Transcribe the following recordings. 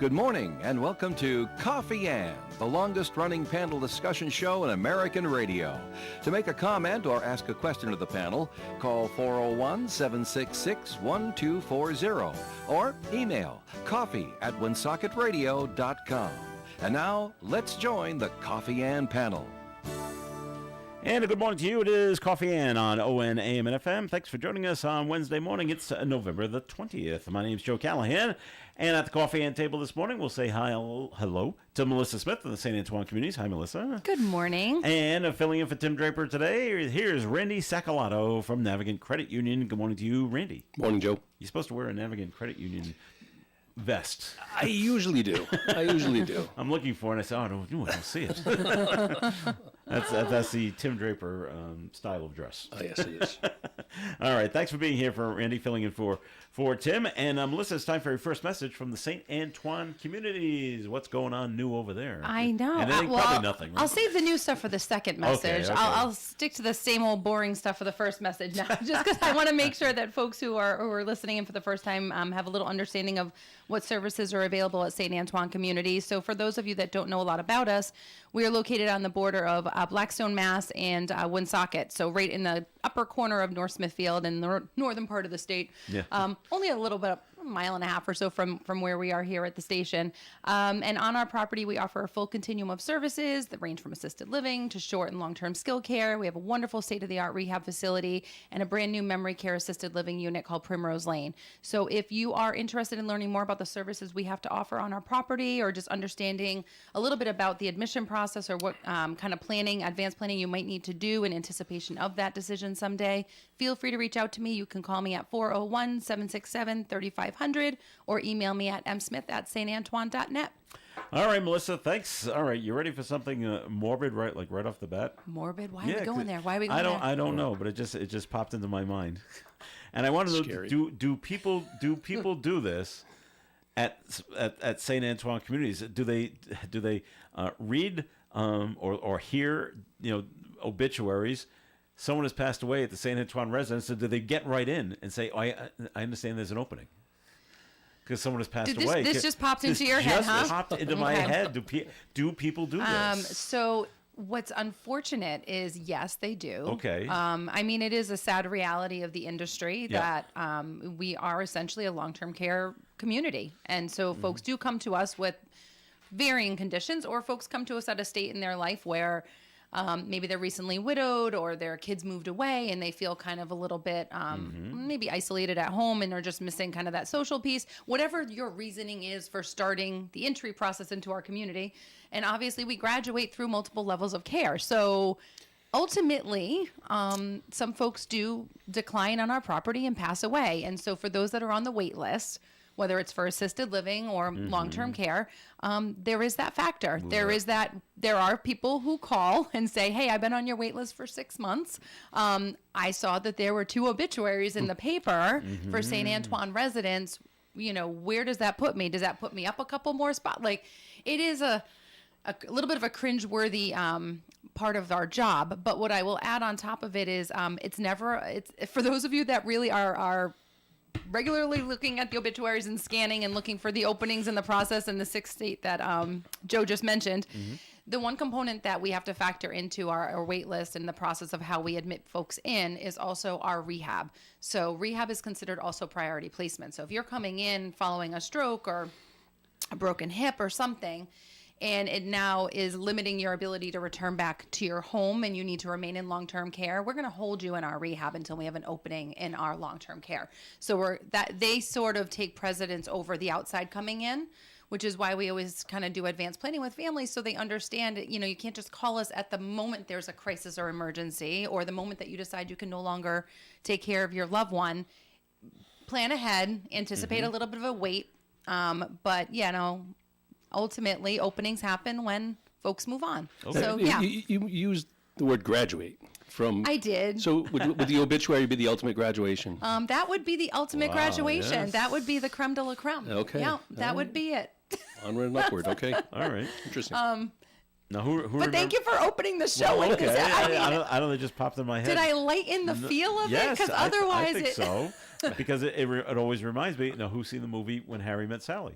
Good morning and welcome to Coffee Ann, the longest-running panel discussion show in American radio. To make a comment or ask a question to the panel, call 401-766-1240 or email coffee@woonsocket.radio.com. And now, let's join the Coffee Ann panel. And a good morning to you. It is Coffee Ann on ON, AM, and FM. Thanks for joining us on Wednesday morning. It's November the 20th. My name's Joe Callahan. And at the Coffee Ann table this morning, we'll say hello to Melissa Smith of the St. Antoine Communities. Hi, Melissa. Good morning. And filling in for Tim Draper today, here's Randy Sacalato from Navigant Credit Union. Good morning to you, Randy. Morning, Joe. You're supposed to wear a Navigant Credit Union vest. I usually do. I'm looking for it, and I said, I don't see it. That's the Tim Draper style of dress. Oh, yes, it is. All right. Thanks for being here, for Randy, filling in for Tim. And Melissa, it's time for your first message from the St. Antoine Communities. What's going on new over there? I know. Probably nothing. Right? I'll save the new stuff for the second message. Okay. I'll stick to the same old boring stuff for the first message now, just because I want to make sure that folks who are listening in for the first time have a little understanding of what services are available at St. Antoine Communities. So for those of you that don't know a lot about us, we are located on the border of Blackstone, Mass. and Woonsocket. So right in the upper corner of North Smithfield in the northern part of the state. Yeah. Only a little bit, a mile and a half or so from where we are here at the station. And on our property, we offer a full continuum of services that range from assisted living to short and long-term skill care. We have a wonderful state-of-the-art rehab facility and a brand new memory care assisted living unit called Primrose Lane. So if you are interested in learning more about the services we have to offer on our property, or just understanding a little bit about the admission process, or what kind of advanced planning you might need to do in anticipation of that decision someday, feel free to reach out to me. You can call me at 401-767-3500 or email me at msmith@santantoine.net. All right, Melissa, thanks. All right, you ready for something morbid, right off the bat? Morbid? Why are we going there? Why are we going there? I don't know, but it just popped into my mind. And I want to know, do people do this at St. Antoine Communities? Do they read or hear obituaries? Someone has passed away at the St. Antoine residence, so do they get right in and say, I understand there's an opening? Because someone has passed away. This just popped into your head, huh? Just popped into my head. Do people do this? So what's unfortunate is, yes, they do. Okay. I mean, it is a sad reality of the industry that we are essentially a long-term care community. And so folks do come to us with varying conditions, or folks come to us at a state in their life where maybe they're recently widowed, or their kids moved away and they feel kind of a little bit maybe isolated at home and are just missing kind of that social piece. Whatever your reasoning is for starting the entry process into our community. And obviously we graduate through multiple levels of care. So ultimately, some folks do decline on our property and pass away. And so for those that are on the wait list, whether it's for assisted living or long-term care, there is that factor. Yeah. There are people who call and say, hey, I've been on your wait list for 6 months. I saw that there were 2 obituaries in the paper for St. Antoine residents. Where does that put me? Does that put me up a couple more spots? Like, it is a little bit of a cringeworthy part of our job. But what I will add on top of it is it's for those of you that really are regularly looking at the obituaries and scanning and looking for the openings in the process in the 6th state that Joe just mentioned. The one component that we have to factor into our wait list and the process of how we admit folks in is also our rehab. So rehab is considered also priority placement. So if you're coming in following a stroke or a broken hip or something, and it now is limiting your ability to return back to your home and you need to remain in long-term care, we're going to hold you in our rehab until we have an opening in our long-term care. So they sort of take precedence over the outside coming in, which is why we always kind of do advanced planning with families so they understand, you can't just call us at the moment there's a crisis or emergency, or the moment that you decide you can no longer take care of your loved one. Plan ahead, anticipate a little bit of a wait, but ultimately, openings happen when folks move on. Okay. So, You used the word graduate from... I did. So would the obituary be the ultimate graduation? That would be the ultimate graduation. Yes. That would be the creme de la creme. Okay. Yeah, that would be it. Onward and upward. Okay. All right. Interesting. Now, who But thank you for opening the show. Well, okay. I don't know. It just popped in my head. did I lighten the feel of it? Yes, Because otherwise I think so. Because it always reminds me, who's seen the movie When Harry Met Sally?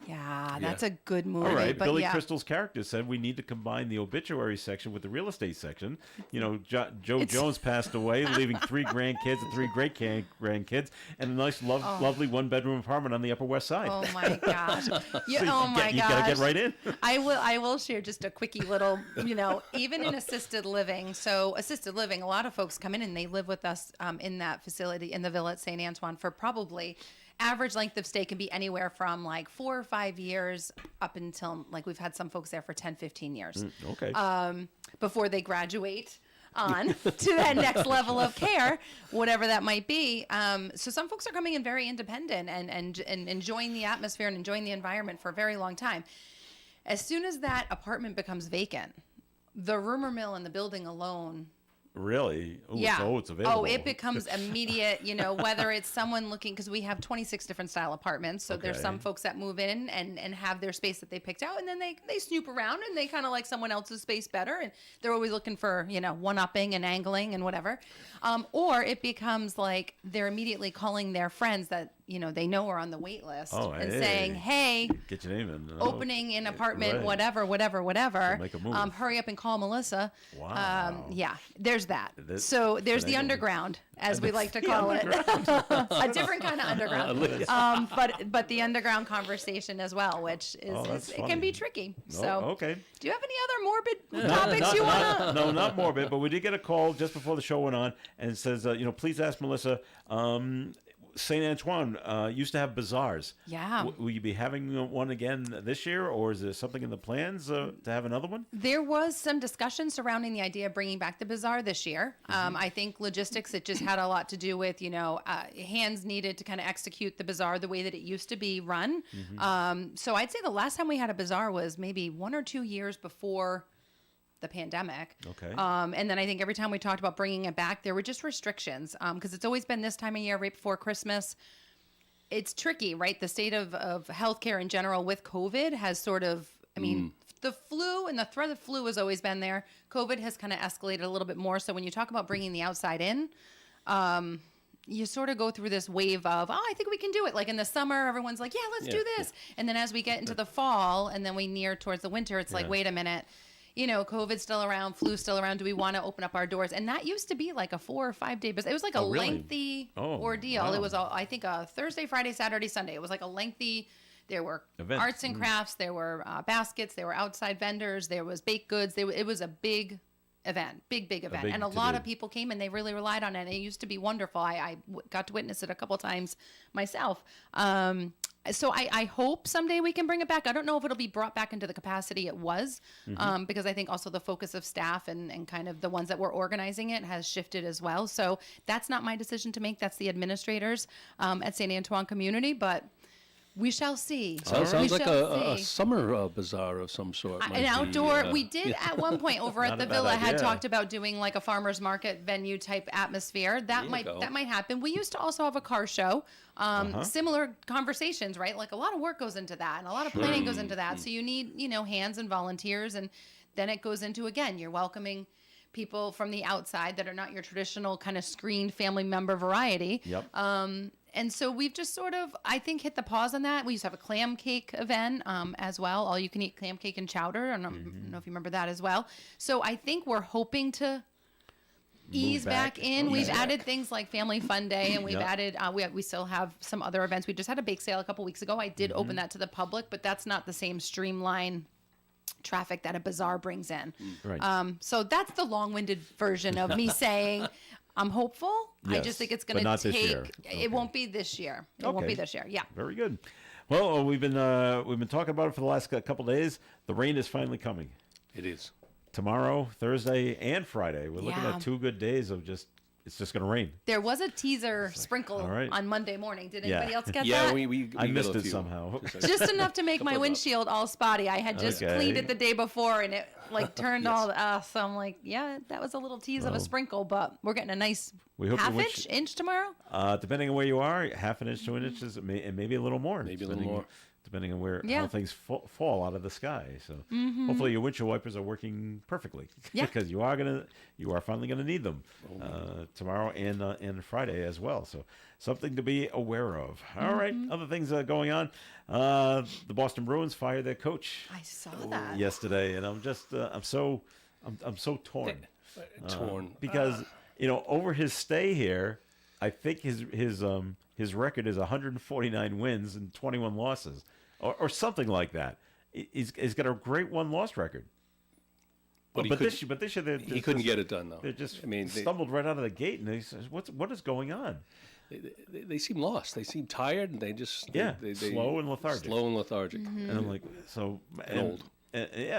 Yeah, that's a good movie. All right, but Billy yeah. Crystal's character said we need to combine the obituary section with the real estate section. You know, Joe Jones passed away, leaving 3 grandkids and 3 great-grandkids, and a nice, lovely one-bedroom apartment on the Upper West Side. Oh my gosh! You, So oh my you gosh! gotta get right in. I will share just a quickie little, even in assisted living. So assisted living, a lot of folks come in and they live with us in that facility in the Villa at St. Antoine for probably average length of stay can be anywhere from like 4 or 5 years up until like we've had some folks there for 10, 15 years. Okay. Before they graduate on to that next level of care, whatever that might be. So some folks are coming in very independent and enjoying the atmosphere and enjoying the environment for a very long time. As soon as that apartment becomes vacant, the rumor mill in the building alone. Really? Ooh, Yeah. So it's available. Oh, it becomes immediate, whether it's someone looking, because we have 26 different style apartments. So there's Okay. some folks that move in and have their space that they picked out, and then they snoop around and they kind of like someone else's space better. And they're always looking for, one-upping and angling and whatever. Or it becomes like they're immediately calling their friends that, they know are on the wait list and saying, hey, Get your name in. opening an apartment, Right. whatever. Make a move. Hurry up and call Melissa. Wow. Yeah, there's that. That's So there's the finagle. underground, as we like to call it, a different kind of underground. But the underground conversation as well, which that's it can funny. be tricky. Oh, So okay. do you have any other morbid topics you want to? No, not morbid, but we did get a call just before the show went on, and it says, please ask Melissa. St. Antoine used to have bazaars. Yeah. Will you be having one again this year, or is there something in the plans to have another one? There was some discussion surrounding the idea of bringing back the bazaar this year. I think logistics, it just had a lot to do with, hands needed to kind of execute the bazaar the way that it used to be run. So I'd say the last time we had a bazaar was maybe 1 or 2 years before the pandemic. Okay. And then I think every time we talked about bringing it back, there were just restrictions because it's always been this time of year, right before Christmas. It's tricky, right? The state of healthcare in general with COVID has sort of, the flu and the threat of flu has always been there. COVID has kind of escalated a little bit more. So when you talk about bringing the outside in, you sort of go through this wave of, I think we can do it. Like in the summer, everyone's like, yeah, let's do this. And then as we get into the fall and then we near towards the winter, it's like, wait a minute. COVID's still around, flu's still around. Do we want to open up our doors? And that used to be like a 4 or 5 day business. It was like a really? lengthy ordeal. Wow. It was, I think, a Thursday, Friday, Saturday, Sunday. It was like a lengthy. There were Events. arts and crafts. There were baskets. There were outside vendors. There was baked goods. It was a big event, big event. big And a lot to-do. of people came and they really relied on it. It used to be wonderful. I got to witness it a couple times myself. So I hope someday we can bring it back. I don't know if it'll be brought back into the capacity it was, because I think also the focus of staff and kind of the ones that were organizing it has shifted as well. So that's not my decision to make. That's the administrators at St. Antoine Community, but we shall see. So it sounds We like shall a see. summer bazaar of some sort. An might be, outdoor, we did at one point over Not at a the bad Villa had idea. talked about doing like a farmer's market venue type atmosphere. That go. might happen. We used to also have a car show. Similar conversations, right? Like a lot of work goes into that and a lot of planning goes into that. So you need, hands and volunteers. And then it goes into, again, you're welcoming people from the outside that are not your traditional kind of screened family member variety. Yep. And so we've just sort of, I think, hit the pause on that. We used to have a clam cake event as well. All you can eat clam cake and chowder. I don't know if you remember that as well. So I think we're hoping to ease back in. Okay. We've added things like Family Fun Day, and we've Yep. added, we still have some other events. We just had a bake sale a couple weeks ago. I did open that to the public, but that's not the same streamline traffic that a bazaar brings in. Right. So that's the long-winded version of me saying I'm hopeful. I Yes, just think it's but going not to this take. year. Okay. It won't be this year. It won't Okay. be this year. Yeah. Very good. Well, we've been talking about it for the last couple of days. The rain is finally coming. It is. Tomorrow, Thursday, and Friday. We're looking Yeah. at 2 good days of it's just going to rain. There was a teaser sprinkle All right. on Monday morning. Did Yeah. anybody else get Yeah, that? we I got missed a it few. somehow. Just enough to make my Couple of windshield all spotty. I had just Okay. cleaned it the day before and it like turned all so I'm like, yeah, that was a little tease of a sprinkle, but we're getting a nice We hope half your inch tomorrow. Depending on where you are, half an inch to an inch is, and maybe a little more. Maybe a little depending- more. Depending on where Yeah. how things fall out of the sky. So hopefully your windshield wipers are working perfectly. Yeah. Because you are finally gonna need them tomorrow and Friday as well. So something to be aware of. All right, other things going on. The Boston Bruins fired their coach I saw that. yesterday, and I'm just I'm so torn. Torn. Because over his stay here, I think his record is 149 wins and 21 losses, or something like that. He's got a great one-loss record. But this year he couldn't get it done, though. They just stumbled right out of the gate, and they said, "What is going on?" They seem lost. They seem tired, and they just slow and lethargic. Slow and lethargic. And I'm like, Old.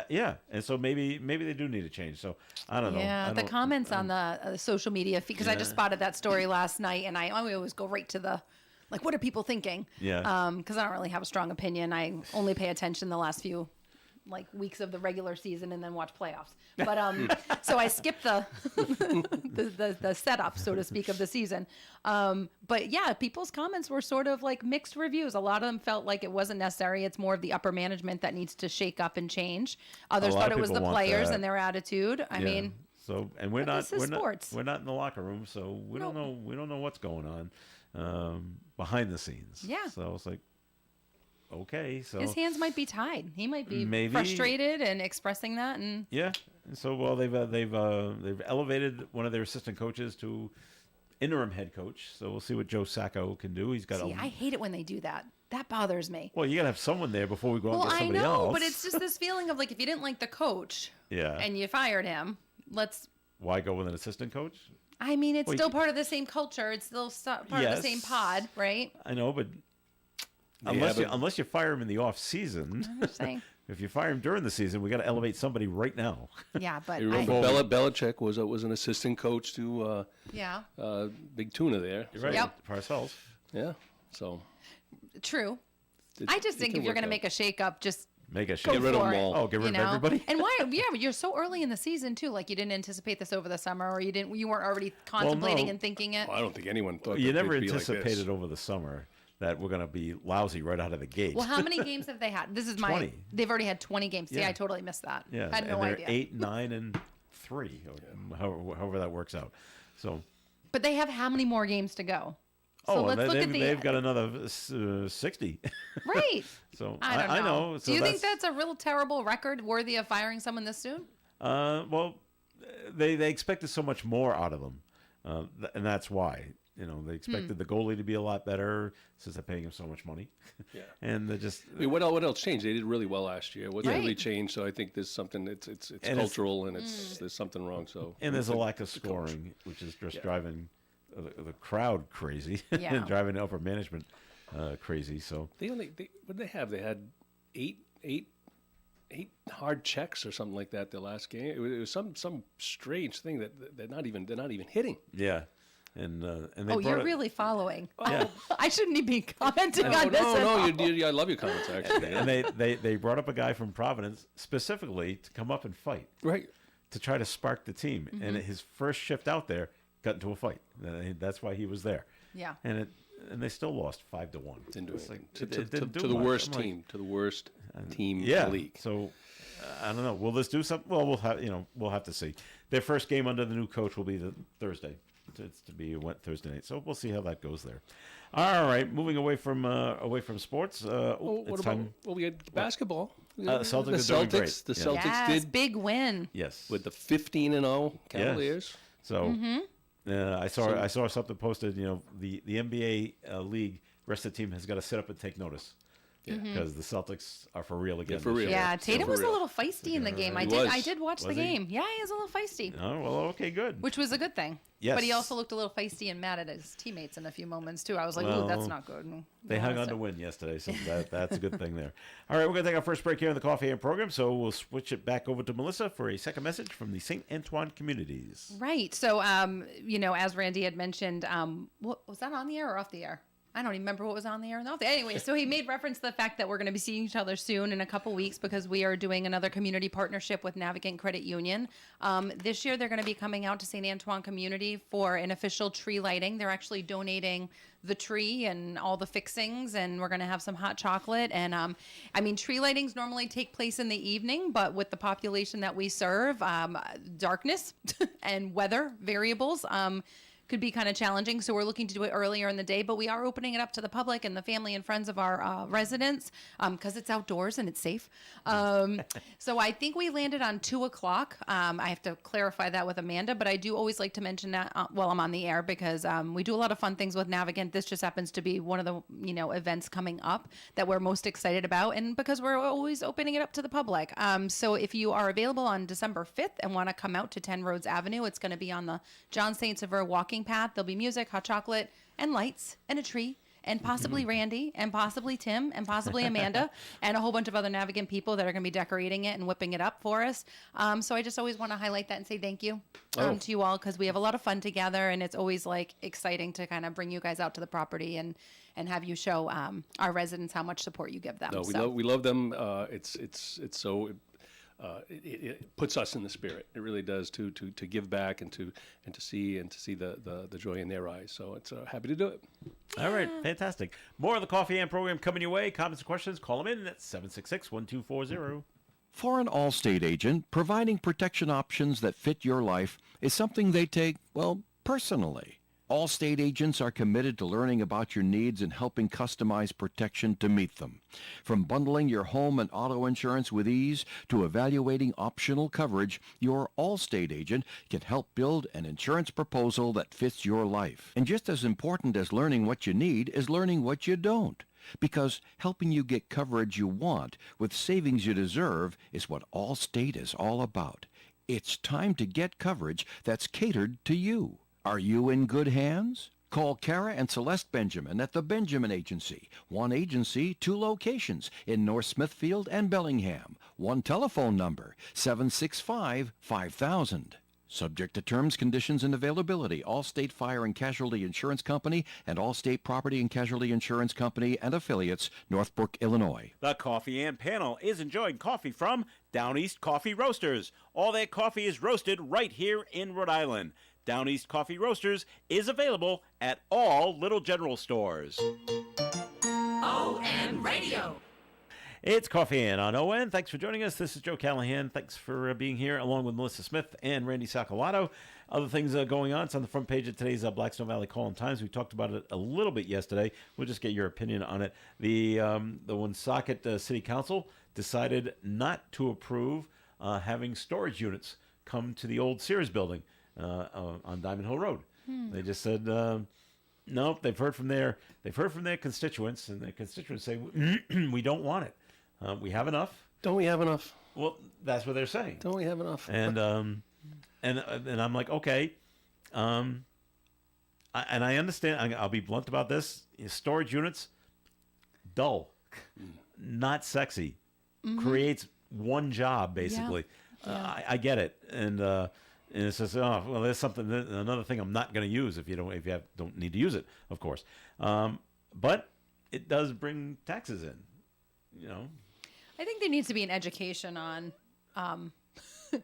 Yeah, and so maybe they do need a change. So I don't know. Yeah, the comments on the social media feed, because I just spotted that story last night, and I always go right to the, like, what are people thinking? Yeah. Because I don't really have a strong opinion. I only pay attention the last few weeks of the regular season and then watch playoffs. But so I skipped the setup, so to speak, of the season. But yeah, people's comments were sort of like mixed reviews. A lot of them felt like it wasn't necessary. It's more of the upper management that needs to shake up and change. Others thought it was the players and their attitude. I mean, so and we're not sports. we're not in the locker room, so we don't know what's going on behind the scenes. Yeah. So it's like, okay, so his hands might be tied. He might be Maybe. frustrated and expressing that. And yeah. And so they've elevated one of their assistant coaches to interim head coach. So we'll see what Joe Sacco can do. He's got I hate it when they do that. That bothers me. Well, you got to have someone there before we go and get somebody else. I know, but it's just this feeling of like, if you didn't like the coach, and you fired him, why go with an assistant coach? I mean, it's still part of the same culture. It's still part of the same pod, right? I know, but unless you fire him in the off season, I'm just saying. If you fire him during the season, we got to elevate somebody right now. Yeah, but you remember Belichick was an assistant coach to Big Tuna there. You're right. Yep. Parcells. Yeah. So true. I just think if you're going to make a shake-up, just make a go shake. Get rid of for them it, all. Oh, get rid of everybody. And why? Yeah, but you're so early in the season too. Like you didn't anticipate this over the summer, or you weren't already contemplating and thinking it. Well, I don't think anyone thought You that never they'd be anticipated like this. over the summer that we're going to be lousy right out of the gate. Well, how many games have they had? This is 20. They've already had 20 games. See, Yeah. I totally missed that. Yeah, I had no and they're idea. 8, 9, and 3, or however that works out. So. But they have how many more games to go? So let's look at they've got another 60. Right. So I don't know. So do you think that's a real terrible record worthy of firing someone this soon? Well, they expected so much more out of them, and that's why. They expected the goalie to be a lot better since they're paying him so much money. Yeah. And they just. I mean, what else changed? They did really well last year. What's Right. really changed? So I think there's something. It's cultural and there's something wrong. So And there's a lack of scoring, which is just driving the crowd crazy, Yeah. and driving upper management crazy. So what did they have? They had eight hard checks or something like that. The last game, it was some strange thing that they're not even hitting. yeah, and they You're really following. Yeah. I shouldn't even be commenting on this. No, I love your comments actually. and they brought up a guy from Providence specifically to come up and fight, Right. to try to spark the team. And his first shift out there got into a fight. That's why he was there. Yeah. And they still lost 5-1. Didn't do It's anything. like, it didn't do to the much. worst I'm like, team. To the worst team in yeah. the league. So I don't know. Will this do something? Well, we'll have to see. Their first game under the new coach will be the Thursday. It's to be Thursday night. So we'll see how that goes there. All right, moving away from sports. What about? Well, we had basketball. Celtics are doing great. The Yeah. Celtics Yes, did big win. Yes. with the 15-0 Cavaliers. So I saw something posted. The NBA league rest of the team has got to sit up and take notice. Yeah. Because the Celtics are for real again. for this real. year. Yeah, Tatum for was a real. little feisty in the game. I did watch the Was he? game. Yeah, he was a little feisty, Oh well, okay, good. which was a good thing. Yes. But he also looked a little feisty and mad at his teammates in a few moments too. I was like, Well, ooh, that's not good. And They hung on to win yesterday, so that's a good thing there. All right, we're going to take our first break here in the Coffee and program, so we'll switch it back over to Melissa for a second message from the St. Antoine communities. Right. So, as Randy had mentioned, what was that on the air or off the air? I don't even remember what was on the air and off the air. Anyway, so he made reference to the fact that we're going to be seeing each other soon in a couple weeks because we are doing another community partnership with Navigant Credit Union. This year, they're going to be coming out to St. Antoine community for an official tree lighting. They're actually donating the tree and all the fixings, and we're going to have some hot chocolate. And tree lightings normally take place in the evening, but with the population that we serve, darkness and weather variables, could be kind of challenging. So we're looking to do it earlier in the day, but we are opening it up to the public and the family and friends of our residents because it's outdoors and it's safe. So I think we landed on 2:00. I have to clarify that with Amanda, but I do always like to mention that while I'm on the air because we do a lot of fun things with Navigant. This just happens to be one of the events coming up that we're most excited about, and because we're always opening it up to the public. So if you are available on December 5th and want to come out to 10 Rhodes Avenue, it's going to be on the John St. Sever walking path. There'll be music, hot chocolate, and lights, and a tree, and possibly Randy, and possibly Tim, and possibly Amanda, and a whole bunch of other Navigant people that are going to be decorating it and whipping it up for us. So I just always want to highlight that and say thank you to you all, because we have a lot of fun together, and it's always like exciting to kind of bring you guys out to the property and have you show our residents how much support you give them. No, we love them. It's so. It puts us in the spirit. It really does to give back and to see the joy in their eyes. So it's happy to do it. All right, fantastic. More of the Coffee and program coming your way. Comments and questions, call them in at 766-1240. For an Allstate agent, providing protection options that fit your life is something they take, well, personally. Allstate agents are committed to learning about your needs and helping customize protection to meet them. From bundling your home and auto insurance with ease to evaluating optional coverage, your Allstate agent can help build an insurance proposal that fits your life. And just as important as learning what you need is learning what you don't. Because helping you get coverage you want with savings you deserve is what Allstate is all about. It's time to get coverage that's catered to you. Are you in good hands? Call Kara and Celeste Benjamin at the Benjamin Agency. One agency, 2 locations in North Smithfield and Bellingham. One telephone number, 765-5000. Subject to terms, conditions, and availability. Allstate Fire and Casualty Insurance Company and Allstate Property and Casualty Insurance Company and affiliates, Northbrook, Illinois. The Coffee and Panel is enjoying coffee from Down East Coffee Roasters. All their coffee is roasted right here in Rhode Island. Down East Coffee Roasters is available at all Little General stores. ON Radio. It's Coffee In on ON. Thanks for joining us. This is Joe Callahan. Thanks for being here along with Melissa Smith and Randy Sacalato. Other things going on. It's on the front page of today's Blackstone Valley Call-In-Times. We talked about it a little bit yesterday. We'll just get your opinion on it. The Woonsocket City Council decided not to approve having storage units come to the old Sears building on Diamond Hill Road. They just said nope. They've heard from their constituents, and their constituents say we don't want it. We have enough. Don't we have enough? Well, that's what they're saying. Don't we have enough? And I'm like, okay. And I understand. I'll be blunt about this. Storage units, dull, not sexy, creates one job basically. Yeah. I get it, and it says, oh, well, there's another thing I'm not going to use if you don't need to use it, of course. But it does bring taxes in, I think there needs to be an education on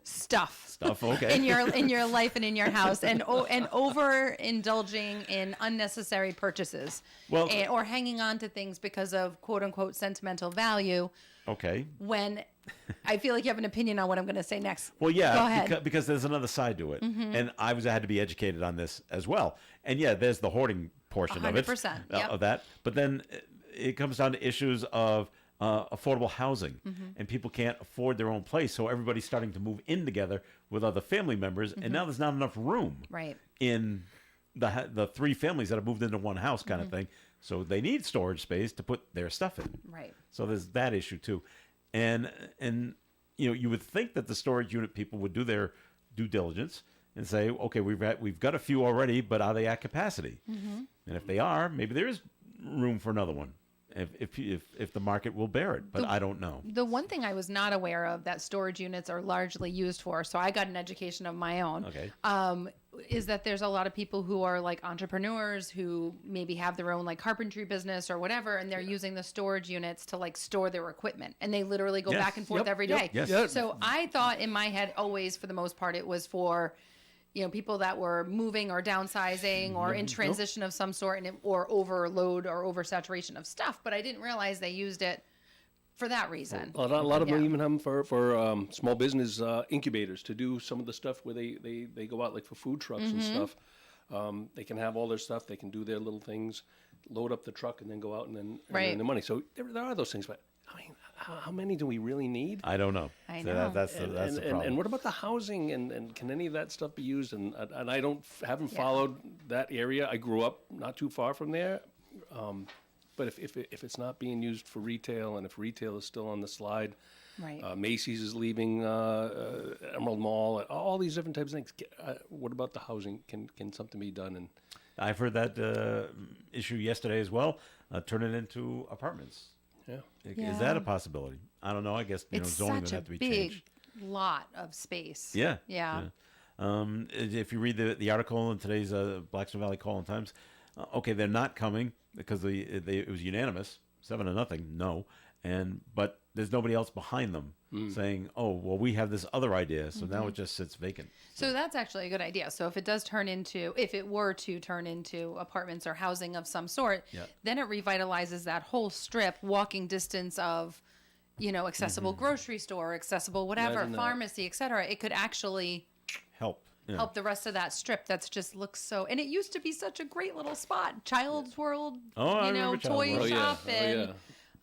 stuff. Okay. in your life and in your house, and overindulging in unnecessary purchases, or hanging on to things because of quote unquote sentimental value. Okay. When I feel like you have an opinion on what I'm going to say next. Well, yeah, go ahead. Because there's another side to it, and I had to be educated on this as well. And yeah, there's the hoarding portion 100%, of it, yep. of that. But then it comes down to issues of affordable housing, and people can't afford their own place, so everybody's starting to move in together with other family members, and now there's not enough room in the 3 families that have moved into one house kind of thing. So they need storage space to put their stuff in. Right. So there's that issue too, and you would think that the storage unit people would do their due diligence and say, okay, we've got a few already, but are they at capacity? And if they are, maybe there is room for another one. If the market will bear it, but I don't know. The one thing I was not aware of that storage units are largely used for, so I got an education of my own. Okay. Is that there's a lot of people who are like entrepreneurs who maybe have their own like carpentry business or whatever, and they're using the storage units to like store their equipment, and they literally go back and forth every day. Yes. So I thought in my head always, for the most part, it was for people that were moving or downsizing or in transition of some sort, or overload or oversaturation of stuff. But I didn't realize they used it for that reason. A lot of them even have them for small business incubators to do some of the stuff where they go out like for food trucks and stuff. They can have all their stuff. They can do their little things, load up the truck, and then go out and then Right. earn the money. So there are those things, but I mean, how many do we really need? I don't know. I So know. that's the problem. And what about the housing? And can any of that stuff be used? And I haven't followed that area. I grew up not too far from there. But if it's not being used for retail, and if retail is still on the slide, Right. Macy's is leaving Emerald Mall, all these different types of things. What about the housing? Can something be done? And I've heard that issue yesterday as well. Turn it into apartments. yeah, Is that a possibility? I don't know. I guess It's zoning would such a have to be big changed. lot of space. Yeah. Yeah. If you read the article in today's Blackstone Valley Call and Times, okay, they're not coming because it was unanimous, 7-0, no, but there's nobody else behind them saying, oh, well, we have this other idea, so now it just sits vacant. So that's actually a good idea. So if it were to turn into apartments or housing of some sort, Yeah. then it revitalizes that whole strip, walking distance of, accessible grocery store, accessible whatever, Imagine that. pharmacy, et cetera. It could actually Help. Yeah. help the rest of that strip that's just looks so, and it used to be such a great little spot. Child's World, Oh, I remember toy Child's World. shop, Oh, yeah.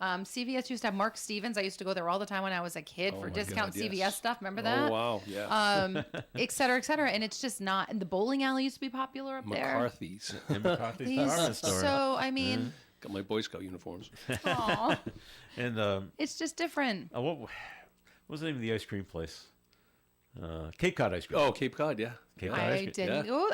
and CVS used to have Mark Stevens. I used to go there all the time when I was a kid for my discount God, yes. CVS stuff. Remember that? Oh wow, yeah. Et cetera, et cetera. And it's just not. And the bowling alley used to be popular up there. McCarthy's. In McCarthy's These- department store. so I mean, Got my Boy Scout uniforms. aw, And it's just different. what was the name of the ice cream place? Cape Cod ice cream. Oh, Cape Cod, yeah. Cape Cod ice cream.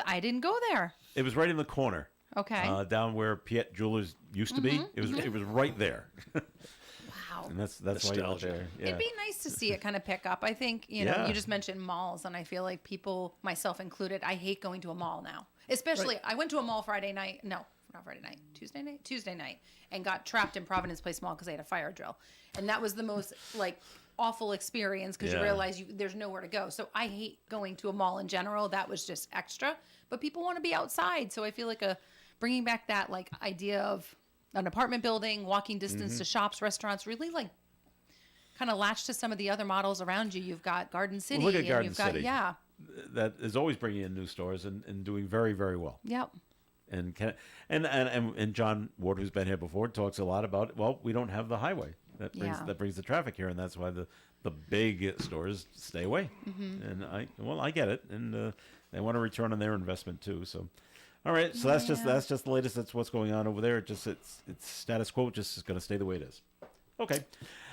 I didn't go there. It was right in the corner. Okay. Down where Piet Jewelers used to be. It was right there. Wow. And that's why you went Nostalgia. there. Yeah. It'd be nice to see it kind of pick up. I think, Yeah. you just mentioned malls, and I feel like people, myself included, I hate going to a mall now. Especially, I went to a mall Friday night. No, not Friday night. Tuesday night, and got trapped in Providence Place Mall because they had a fire drill. And that was the most, awful experience because Yeah. you realize there's nowhere to go. So I hate going to a mall in general. That was just extra. But people want to be outside. So I feel like bringing back that, idea of an apartment building, walking distance to shops, restaurants, really, kind of latch to some of the other models around you. You've got Garden City. look at and Garden you've got, City. yeah. That is always bringing in new stores and doing very, very well. Yep. And John Ward, who's been here before, talks a lot about, well, we don't have the highway that brings the traffic here, and that's why the big stores stay away. And I get it, and they want to return on their investment too. So, all right, so that's just the latest. That's what's going on over there. It's status quo. Just is going to stay the way it is. Okay.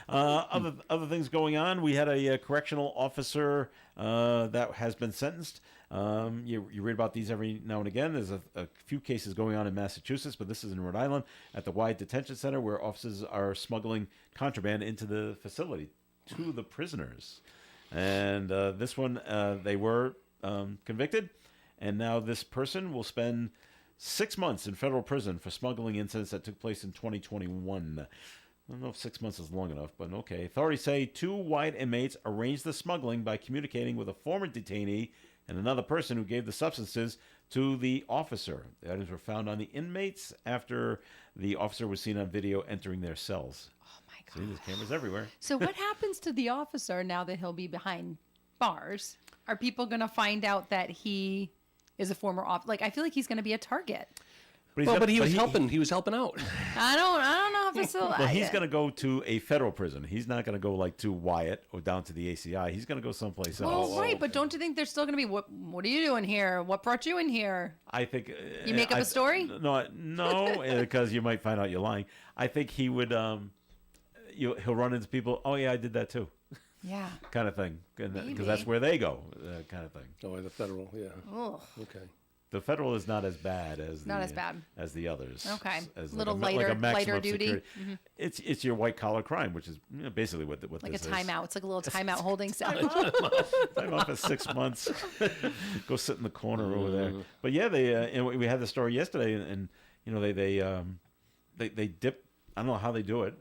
Other things going on. We had a correctional officer that has been sentenced. You read about these every now and again. There's a few cases going on in Massachusetts, but this is in Rhode Island at the Wide Detention Center where officers are smuggling contraband into the facility to the prisoners. And this one, they were convicted, and now this person will spend 6 months in federal prison for smuggling incidents that took place in 2021. I don't know if 6 months is long enough, but okay. Authorities say 2 white inmates arranged the smuggling by communicating with a former detainee and another person who gave the substances to the officer. The items were found on the inmates after the officer was seen on video entering their cells. Oh, my See, God. there's cameras everywhere. So what happens to the officer now that he'll be behind bars? Are people going to find out that he is a former officer? I feel like he's going to be a target. But he was helping. He was helping out. I don't know if it's so. Well, he's going to go to a federal prison. He's not going to go to Wyatt or down to the ACI. He's going to go someplace else. Well, right, but don't you think there's still going to be what are you doing here? What brought you in here? I think You make up a story? No, because you might find out you're lying. I think he would. He'll run into people. Oh yeah, I did that too, Yeah. kind of thing, because Maybe. that's where they go, kind of thing. Oh, the federal, yeah. Ugh. Okay. The federal is not as bad as Not as bad. as the others. Okay. As Little like a lighter maximum duty. security. It's your white collar crime, which is basically what Like a this is. timeout. It's like a little timeout holding cell. Time off for 6 months. Go sit in the corner over there. But yeah, they and we had the story yesterday, and they dip. I don't know how they do it.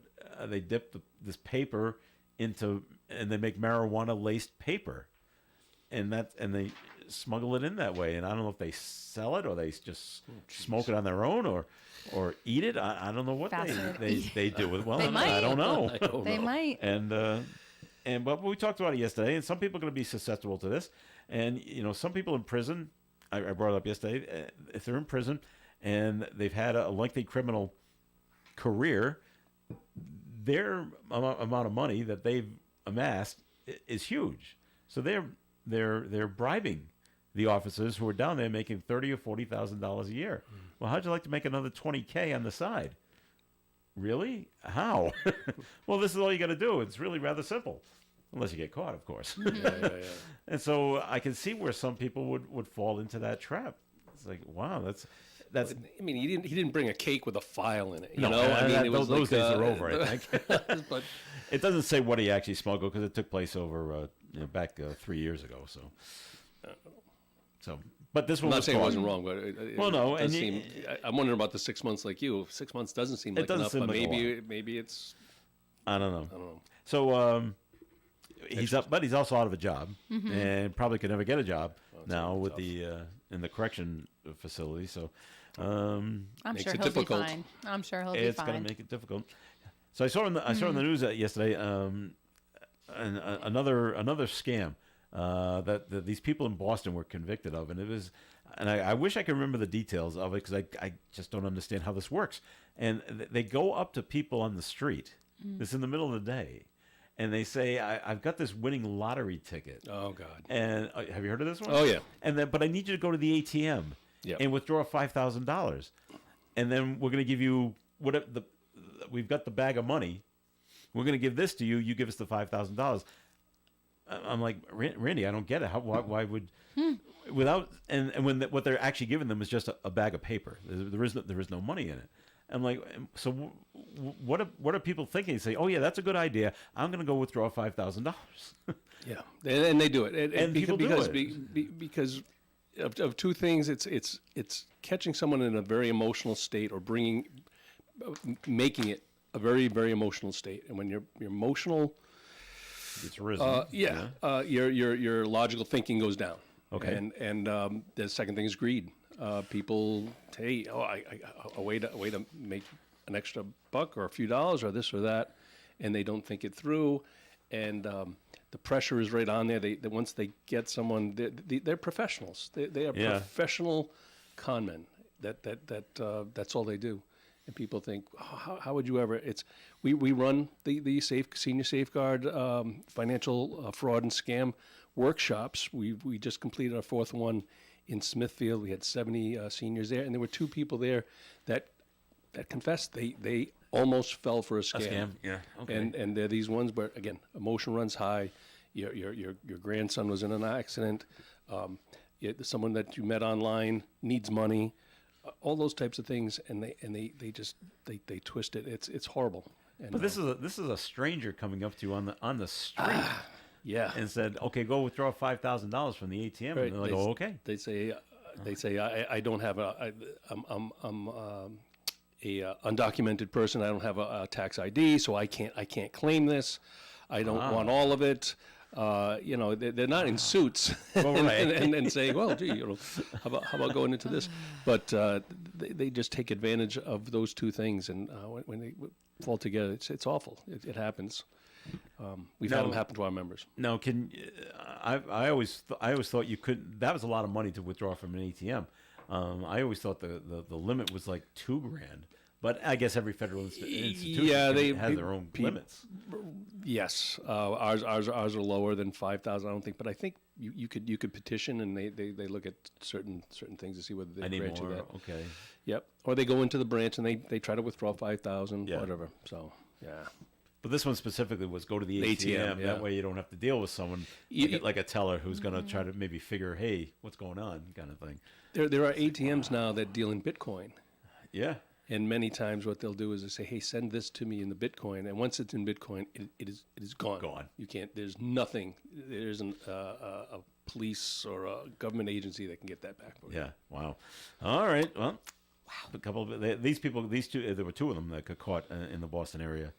They dip this paper into, and they make marijuana laced paper, and they smuggle it in that way. And I don't know if they sell it or they just smoke it on their own or eat it. I don't know what Fascinating. they do with. Well, They might. I don't know. I don't They know. might. But we talked about it yesterday, and some people are going to be susceptible to this. And some people in prison, I brought it up yesterday. If they're in prison and they've had a lengthy criminal career, their amount of money that they've amassed is huge. So they're bribing the officers who are down there making $30,000 or $40,000 a year. Well, how'd you like to make another $20K on the side? Really? How? Well, this is all you got to do. It's really rather simple, unless you get caught, of course. Yeah. And so I can see where some people would fall into that trap. It's like, wow, that's. I mean, he didn't bring a cake with a file in it. You No, know, I mean, it was those like, days are over, I think. But It doesn't say what he actually smuggled because it took place over back 3 years ago. So, but this I'm one not was saying it caught. wasn't wrong, but it Well, no, does and seem, I'm wondering about the 6 months like you. 6 months doesn't seem like doesn't enough, seem but like a maybe it's, I don't know. I don't know. So he's up, but he's also out of a job and probably could never get a job now with the in the correction facility. So I'm Makes sure it he'll difficult. be fine. I'm sure he'll be it's fine. going to make it difficult. So I saw in the news yesterday another scam that these people in Boston were convicted of, and it was, and I wish I could remember the details of it because I just don't understand how this works. And they go up to people on the street. It's in the middle of the day, and they say, "I've got this winning lottery ticket." Oh God. And have you heard of this one? Oh yeah. And then, but I need you to go to the ATM Yep. and withdraw $5,000, and then we're going to give you we've got the bag of money. We're going to give this to you. You give us the $5,000. I'm like, Randy, I don't get it. Why would without and when what they're actually giving them is just a bag of paper. There is no money in it. I'm like, so what are people thinking? They say, oh yeah, that's a good idea. I'm going to go withdraw $5,000. Yeah, and they do it, And people do because it. because of two things. It's catching someone in a very emotional state or making it a very, very emotional state. And when you're emotional, It's risen. your logical thinking goes down. Okay. And the second thing is greed. People, hey, a way to make an extra buck or a few dollars or this or that, and they don't think it through, and the pressure is right on there. They once they get someone, they're professionals. They are Yeah. professional con men. That's all they do. And people think, how would you ever? We run the senior safeguard financial fraud and scam workshops. We just completed our fourth one in Smithfield. We had 70 seniors there, and there were two people there that confessed they almost fell for a scam. Yeah. Okay. And they're these ones where, again, emotion runs high. Your grandson was in an accident. Someone that you met online needs money. All those types of things, and they twist it. It's horrible. And, But this is a stranger coming up to you on the street yeah. and said, "Okay, go withdraw $5,000 from the ATM." Right. And they're like, "Oh, okay." They say I don't have I'm a undocumented person. I don't have a tax ID, so I can't claim this. I don't want all of it. They're not in suits Well, right. and saying, well, gee, how about going into this? But they just take advantage of those two things, and when they fall together, it's awful. It happens. We've had them happen to our members. Now, I always thought you couldn't. That was a lot of money to withdraw from an ATM. I always thought the limit was like $2,000. But I guess every federal institution has their own limits. Yes, ours are lower than 5,000. I don't think, but I think you could petition, and they look at certain things to see whether they grant you that. Okay. Yep, or they go into the branch and they try to withdraw 5,000, Yeah. whatever. So yeah, But this one specifically was go to the The ATM. ATM, yeah. That way you don't have to deal with someone like a teller who's going to try to maybe figure, hey, what's going on, kind of thing. there are ATMs now that deal in Bitcoin. Yeah. And many times what they'll do is they say, hey, send this to me in the Bitcoin. And once it's in Bitcoin, it is gone. Gone. You can't, there's nothing, there isn't a police or a government agency that can get that back for you. Yeah. Wow. All right. Well, a couple of these two, there were two of them that got caught in the Boston area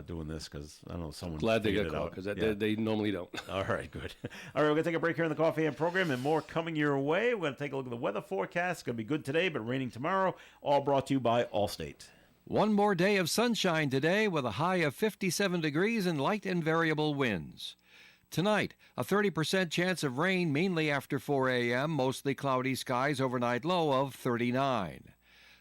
doing this because, I don't know, someone Glad they figured got it caught out. because Yeah. they normally don't. All right, good. All right, we're going to take a break here in the Coffee and program and more coming your way. We're going to take a look at the weather forecast. It's going to be good today, but raining tomorrow. All brought to you by Allstate. One more day of sunshine today with a high of 57 degrees and light and variable winds. Tonight, a 30% chance of rain, mainly after 4 a.m., mostly cloudy skies, overnight low of 39.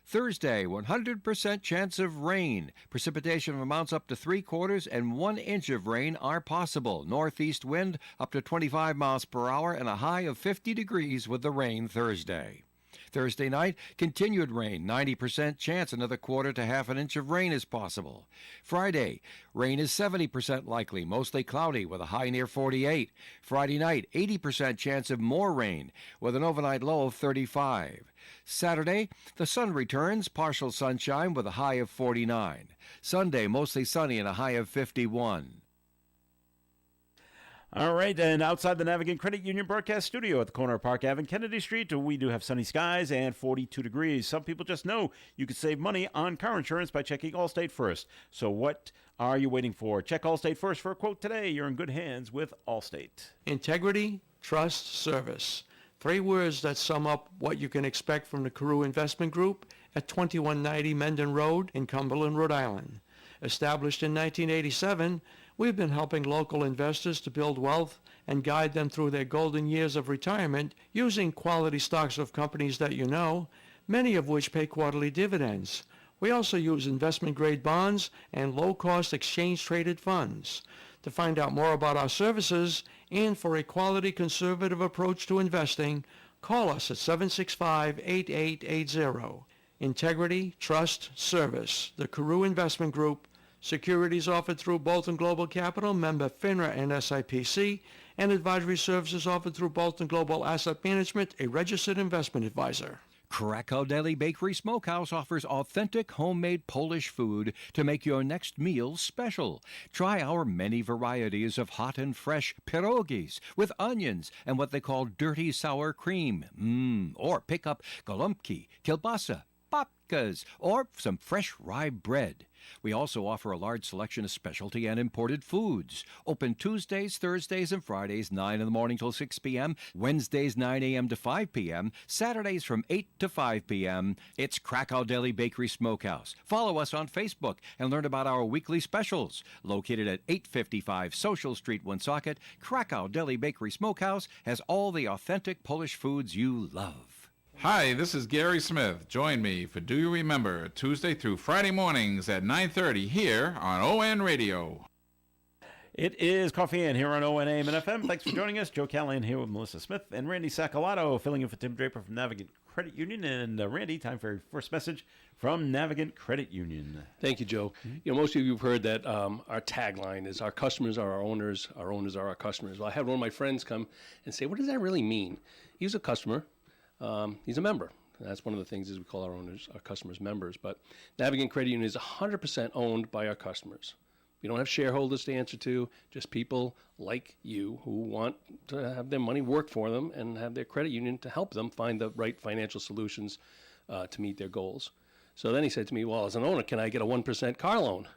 Thursday, 100% chance of rain. Precipitation amounts up to 3/4 and 1 inch of rain are possible. Northeast wind up to 25 miles per hour and a high of 50 degrees with the rain Thursday. Thursday night, continued rain, 90% chance another 1/4 to 1/2 inch of rain is possible. Friday, rain is 70% likely, mostly cloudy with a high near 48. Friday night, 80% chance of more rain with an overnight low of 35. Saturday, the sun returns, partial sunshine with a high of 49. Sunday, mostly sunny and a high of 51. All right, and outside the Navigant Credit Union broadcast studio at the corner of Park Ave and Kennedy Street, we do have sunny skies and 42 degrees. Some people just know you can save money on car insurance by checking Allstate first. So what are you waiting for? Check Allstate first for a quote today. You're in good hands with Allstate. Integrity, trust, service. 3 words that sum up what you can expect from the Carew Investment Group at 2190 Mendon Road in Cumberland, Rhode Island. Established in 1987, we've been helping local investors to build wealth and guide them through their golden years of retirement using quality stocks of companies that you know, many of which pay quarterly dividends. We also use investment-grade bonds and low-cost exchange-traded funds. To find out more about our services and for a quality conservative approach to investing, call us at 765-8880. Integrity, trust, service. The Carew Investment Group. Securities offered through Bolton Global Capital, member FINRA and SIPC, and advisory services offered through Bolton Global Asset Management, a registered investment advisor. Krakow Deli Bakery Smokehouse offers authentic homemade Polish food to make your next meal special. Try our many varieties of hot and fresh pierogies with onions and what they call dirty sour cream. Or pick up gołąbki, kielbasa, babkas, or some fresh rye bread. We also offer a large selection of specialty and imported foods. Open Tuesdays, Thursdays, and Fridays, 9 in the morning till 6 p.m., Wednesdays, 9 a.m. to 5 p.m., Saturdays from 8 to 5 p.m. It's Krakow Deli Bakery Smokehouse. Follow us on Facebook and learn about our weekly specials. Located at 855 Social Street, Woonsocket, Krakow Deli Bakery Smokehouse has all the authentic Polish foods you love. Hi, this is Gary Smith. Join me for Do You Remember, Tuesday through Friday mornings at 9:30 here on ON Radio. It is Coffee In here on ONAM and FM. Thanks for joining us. Joe Callahan here with Melissa Smith and Randy Sacalato filling in for Tim Draper from Navigant Credit Union. And Randy, time for your first message from Navigant Credit Union. Thank you, Joe. Most of you have heard that our tagline is our customers are our owners are our customers. Well, I had one of my friends come and say, what does that really mean? He's a customer. He's a member. That's one of the things is we call our owners, our customers, members. But Navigant Credit Union is 100% owned by our customers. We don't have shareholders to answer to, just people like you who want to have their money work for them and have their credit union to help them find the right financial solutions to meet their goals. So then he said to me, well, as an owner, can I get a 1% car loan?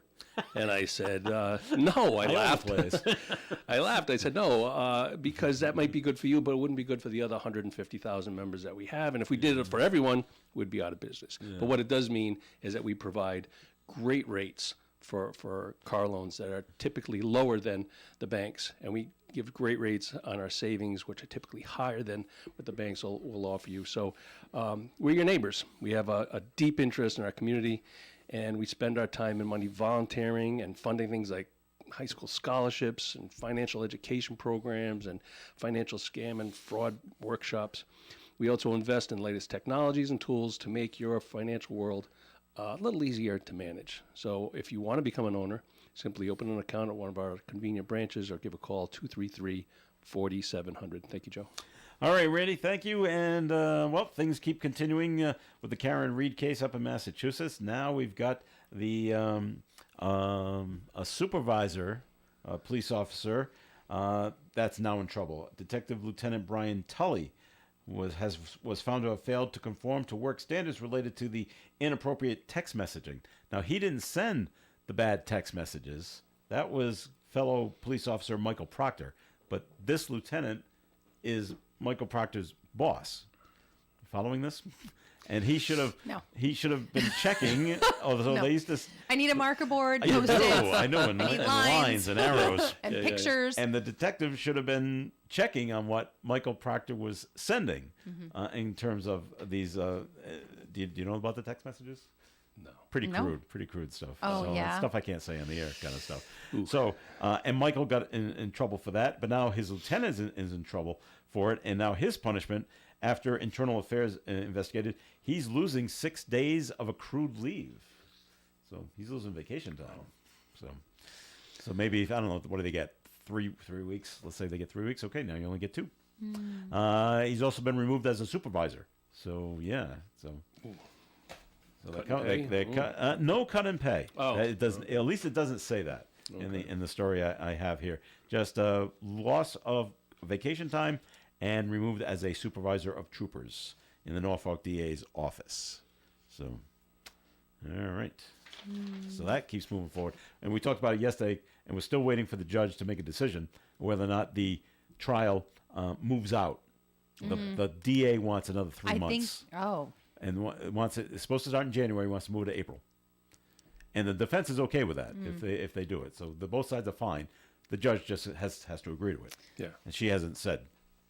And I said, no. I laughed. I laughed. I said, no, because that might be good for you, but it wouldn't be good for the other 150,000 members that we have. And if we did it for everyone, we'd be out of business. Yeah. But what it does mean is that we provide great rates for car loans that are typically lower than the banks. And we give great rates on our savings, which are typically higher than what the banks will offer you. So we're your neighbors. We have a deep interest in our community. And we spend our time and money volunteering and funding things like high school scholarships and financial education programs and financial scam and fraud workshops. We also invest in latest technologies and tools to make your financial world a little easier to manage. So if you want to become an owner, simply open an account at one of our convenient branches or give a call 233-4700. Thank you, Joe. All right, Randy, thank you. And, things keep continuing with the Karen Reed case up in Massachusetts. Now we've got the a supervisor, a police officer, that's now in trouble. Detective Lieutenant Brian Tully was found to have failed to conform to work standards related to the inappropriate text messaging. Now, he didn't send the bad text messages. That was fellow police officer Michael Proctor. But this lieutenant is Michael Proctor's boss. Following this? and he should have No. been checking. Although No. they used to. I need a marker board, I know, Post-its, I know, and, I need and lines. lines and arrows. and pictures. And the detective should have been checking on what Michael Proctor was sending Mm-hmm. in terms of these. Do you know about the text messages? No. Pretty No. crude stuff. Oh, so, yeah. Stuff I can't say on the air kind of stuff. So, and Michael got in trouble for that, but now his lieutenant is in trouble for it, and now his punishment, after Internal Affairs investigated, he's losing 6 days of accrued leave. So he's losing vacation time. So maybe, I don't know, what do they get? 3 weeks? Let's say they get 3 weeks. Okay, now you only get 2. He's also been removed as a supervisor. So, yeah. So Cut and pay? they cut, no cut and pay. Oh, It doesn't. At least it doesn't say that in the story I have here. Just a loss of vacation time and removed as a supervisor of troopers in the Norfolk DA's office. So, all right. So that keeps moving forward. And we talked about it yesterday, and we're still waiting for the judge to make a decision whether or not the trial moves out. The DA wants another 3 I months. think. Oh. And it's supposed to start in January. Wants to move it to April, and the defense is okay with that if they do it. So both sides are fine. The judge just has to agree to it. Yeah. And she hasn't said.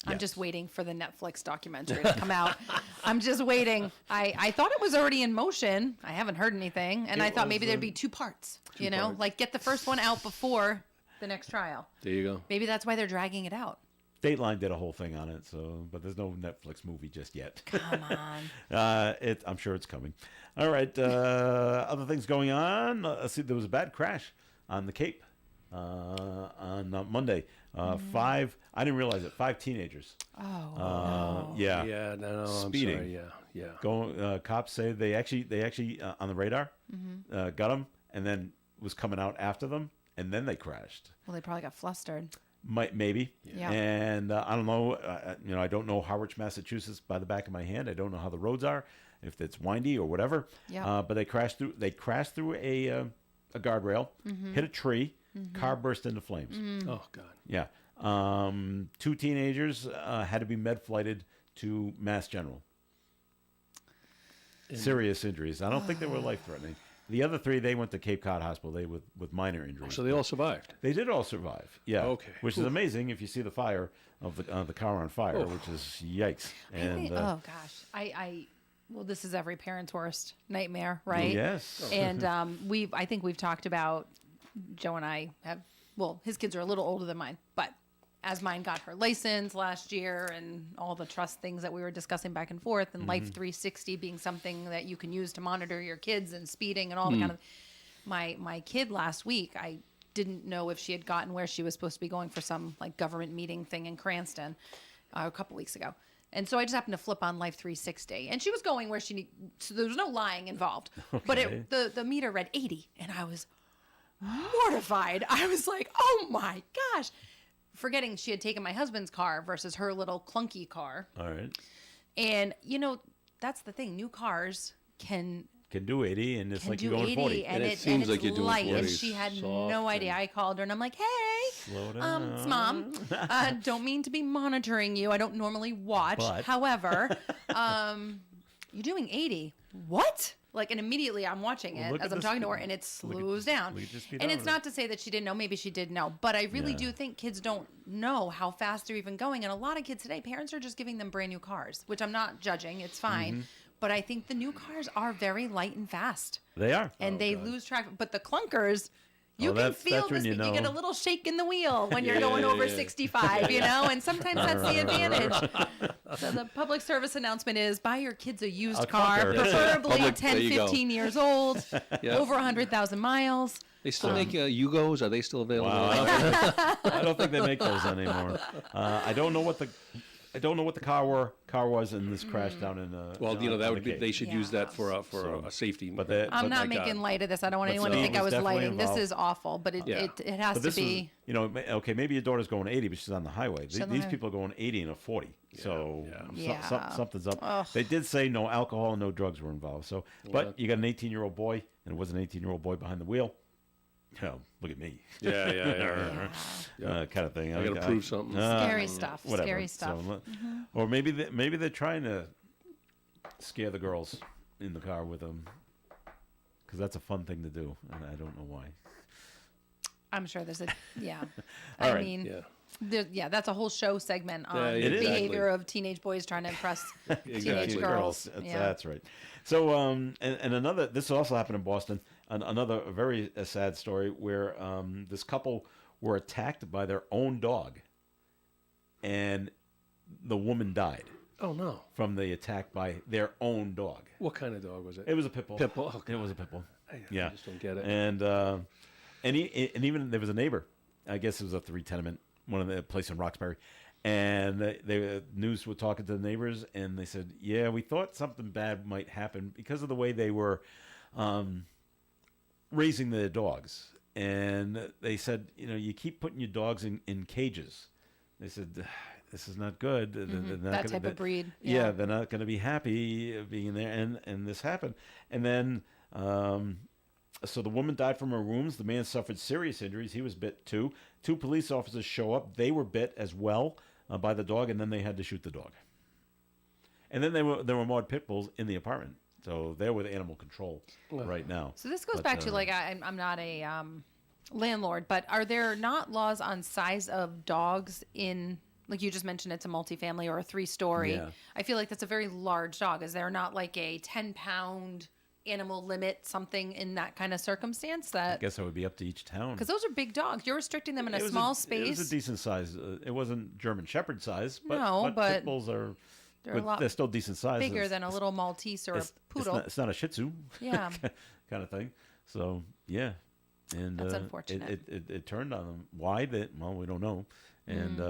I'm yet. just waiting for the Netflix documentary to come out. I'm just waiting. I thought it was already in motion. I haven't heard anything. And I thought maybe there'd be 2 parts, you know, parts. like get the first one out before the next trial. There you go. Maybe that's why they're dragging it out. Dateline did a whole thing on it, but there's no Netflix movie just yet. Come on. I'm sure it's coming. All right. Other things going on. Let's see. There was a bad crash on the Cape on Monday. 5. I didn't realize it. 5 teenagers. Oh. Yeah. Yeah, no, Speeding. I'm sorry. Yeah. Going. Cops say they actually on the radar got them, and then was coming out after them, and then they crashed. Well, they probably got flustered. Maybe. Yeah. And I don't know. I don't know Harwich, Massachusetts, by the back of my hand. I don't know how the roads are, if it's windy or whatever. Yeah. But they crashed through. They crashed through a guardrail, hit a tree, car burst into flames. Oh God. Yeah. 2 teenagers had to be med flighted to Mass General. Serious injuries. I don't think they were life threatening. The other 3, they went to Cape Cod Hospital. They with minor injuries. So they all survived. They did all survive. Yeah. Okay. Which is amazing if you see the fire of the car on fire, which is yikes. And oh gosh. Well, this is every parent's worst nightmare, right? yes. And I think we've talked about, Joe and I have, well, his kids are a little older than mine, but as mine got her license last year and all the trust things that we were discussing back and forth, and Life 360 being something that you can use to monitor your kids and speeding and all the kind of, my kid last week, I didn't know if she had gotten where she was supposed to be going for some like government meeting thing in Cranston a couple weeks ago. And so I just happened to flip on Life 360, and she was going where she need. So there was no lying involved, but the meter read 80, and I was mortified. I was like, "Oh my gosh!" Forgetting she had taken my husband's car versus her little clunky car, All right. and that's the thing. New cars can do 80, and it's can like do you're going 80, 40. and it it's seems like you're doing light. 40 And she had soft no idea. I called her, and I'm like, "Hey, Slow down. it's Mom. Don't mean to be monitoring you. I don't normally watch. But." However, you're doing 80. What?" Like, and immediately I'm watching it Look as at I'm the talking to her, speed. and it Look at slows the- down. look at the And it's speedometer. not to say that she didn't know. Maybe she did know. But I really Yeah. do think kids don't know how fast they're even going. And a lot of kids today, parents are just giving them brand new cars, which I'm not judging. It's fine. Mm-hmm. But I think the new cars are very light and fast. They are. And they lose track. But the clunkers, you can that's feel when this. you You get a know. little shake in the wheel when you're going over 65, you know? And sometimes that's the advantage. So the public service announcement is buy your kids a used A car, clunker. preferably Public- 10, there you go. 15 years old, Yeah. over 100,000 miles. They still make Yugos. Are they still available? Wow. I don't think they make those anymore. I don't know what the car was in this crash down in. Well, on that the would be. Cape. They should use that for a safety. But they- I'm not my God. making light of this. I don't want anyone to speed think I was was definitely lighting. This involved. is awful, but Yeah. it has But to this be. was, okay, maybe your daughter's going 80, but she's on the highway. on the These highway. people are going 80 and a 40. So Yeah. something's up. Ugh. They did say no alcohol and no drugs were involved. So, but you got an 18-year-old boy, and it was an 18-year-old boy behind the wheel. Oh, look at me. Yeah. Kind of thing. I gotta prove something. Scary stuff. Whatever. Scary stuff. So, or maybe they're trying to scare the girls in the car with them, because that's a fun thing to do, and I don't know why. I'm sure there's a yeah. All I right. mean, Yeah. that's a whole show segment on Yeah, the it is. behavior of teenage boys trying to impress teenage Exactly. girls. That's right. So, and another, this also happened in Boston. Another very sad story where this couple were attacked by their own dog, and the woman died Oh no. from the attack by their own dog. What kind of dog was it? It was a pit bull. Pit bull? Oh, It was a pit bull. I Yeah. just don't get it. And even there was a neighbor. I guess it was a 3 tenement, one of the place in Roxbury, and the news were talking to the neighbors, and they said, "Yeah, we thought something bad might happen because of the way they were raising their dogs." And they said, you keep putting your dogs in cages. They said, this is not good. They're not That gonna type be- of breed. Yeah, they're not going to be happy being there. And this happened. And then, so the woman died from her wounds. The man suffered serious injuries. He was bit too. 2 police officers show up. They were bit as well by the dog, and then they had to shoot the dog. And then there were more pit bulls in the apartment. So they're with animal control right now. So this goes But, back to like I'm not a landlord, but are there not laws on size of dogs in, like you just mentioned, it's a multifamily or a 3-story? Yeah. I feel like that's a very large dog. Is there not like a 10-pound animal limit, something in that kind of circumstance? I That guess that would be up to each town. because those are big dogs. You're restricting them in a It was small It space. was a decent size. It wasn't German Shepherd size, but, No, but pit bulls are. they're a lot they're still decent size. bigger than a little Maltese or a poodle. It's not a Shih Tzu. Yeah. kind of thing. So yeah, and That's unfortunate. It turned on them. Why? Well, we don't know. And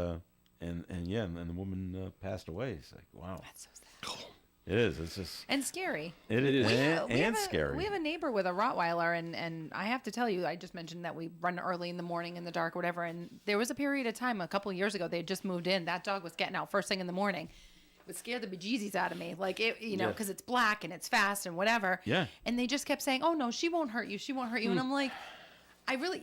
and the woman passed away. It's like, wow. That's so sad. It is. It's just. And scary. It is. And We have scary. We have a neighbor with a Rottweiler, and I have to tell you, I just mentioned that we run early in the morning in the dark, whatever. And there was a period of time a couple of years ago, they had just moved in. That dog was getting out first thing in the morning. It would scare the bejesus out of me, like it, because it's black and it's fast and whatever. Yeah. And they just kept saying, "Oh no, she won't hurt you. She won't hurt you." And I'm like,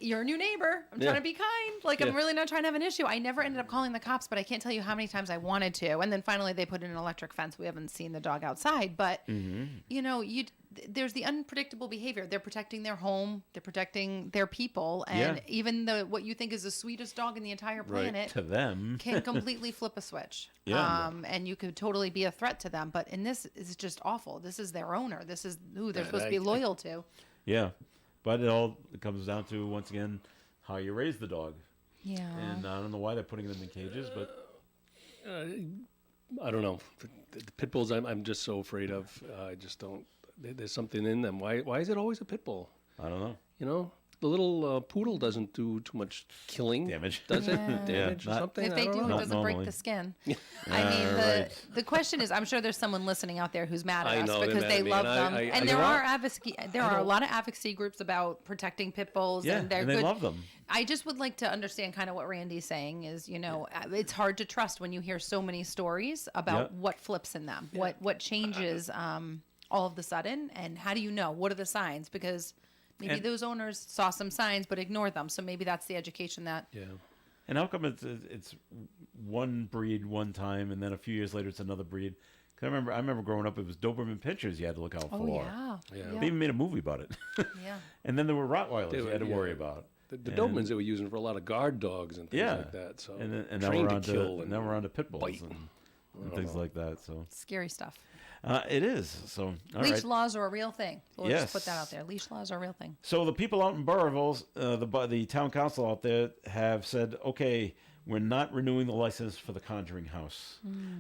you're a new neighbor. I'm trying to be kind. Like, I'm really not trying to have an issue. I never ended up calling the cops, but I can't tell you how many times I wanted to. And then finally they put in an electric fence. We haven't seen the dog outside, but there's the unpredictable behavior. They're protecting their home. They're protecting their people. And even what you think is the sweetest dog in the entire planet to them. can completely flip a switch. Yeah. And you could totally be a threat to them. But in this is just awful. This is their owner. This is who they're supposed to be loyal to. Yeah, but it comes down to, once again, how you raise the dog. Yeah. And I don't know why they're putting them in cages, but I don't know. The pit bulls, I'm just so afraid of. I just don't. There's something in them. Why is it always a pit bull? I don't know. The little poodle doesn't do too much killing. Damage. Does it? Yeah. Damage or Not- something? If I they don't do, know. it Not doesn't break normally. the skin. I mean, right. the question is, I'm sure there's someone listening out there who's mad I at us know, they're because mad they at me, love and them. I- And you there know are what? advocacy. There are a lot of advocacy groups about protecting pit bulls, Yeah, and they're and they good. love them. I just would like to understand kind of what Randy's saying is, it's hard to trust when you hear so many stories about Yeah. what flips in them, what changes all of the sudden, and how do you know? What are the signs? Because maybe And- those owners saw some signs but ignored them. So maybe that's the education that. Yeah. And how come it's one breed one time, and then a few years later it's another breed? 'Cause I remember growing up, it was Doberman Pinschers you had to look out Oh for. yeah. Yeah. They even made a movie about it. Yeah. And then there were Rottweilers They you were- had to yeah. worry about. The And- Dobermans they were using for a lot of guard dogs and things Yeah. like that. So And now trained we're on to kill to and now we're on to pit bulls bite. and things like that. So Scary stuff. it is. So all Leash right. laws are a real thing. We'll Yes. just put that out there. Leash laws are a real thing. So the people out in Burrillville, the town council out there, have said, okay, we're not renewing the license for the Conjuring House,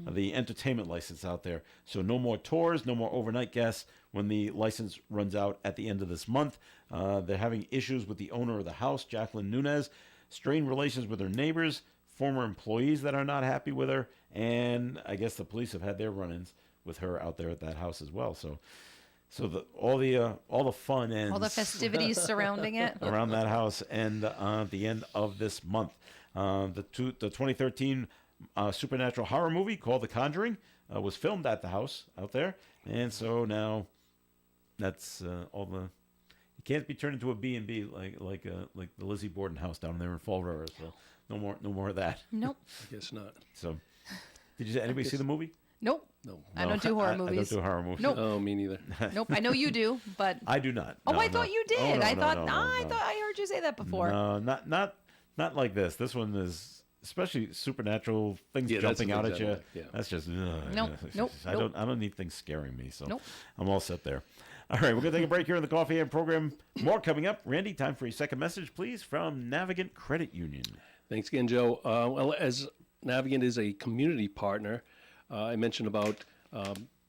the entertainment license out there. So no more tours, no more overnight guests when the license runs out at the end of this month. They're having issues with the owner of the house, Jacqueline Nunez, strained relations with her neighbors, former employees that are not happy with her, and I guess the police have had their run-ins with her out there at that house as well. So all the fun ends. All the festivities surrounding it. around that house and the end of this month. The 2013 supernatural horror movie called The Conjuring was filmed at the house out there, and so now that's all the. It can't be turned into a B&B like the Lizzie Borden house down there in Fall River. So no more of that. Nope. I guess not. So did anybody see the movie? Nope. No. I don't do horror movies. I don't do horror movies. Nope. Oh, me neither. Nope. I know you do, but I do not. oh, No, I no. thought you Oh, did. no, I no, thought no, I no. thought I heard you say that before. No, not like this. This one is especially supernatural things Yeah, that's jumping the out things at I you. don't like, yeah. That's just Nope. I don't need things scaring me. So Nope. I'm all set there. All right, we're gonna take a break here in the Coffee and program. More coming up. Randy, time for a second message, please, from Navigant Credit Union. Thanks again, Joe. Well, as Navigant is a community partner, I mentioned about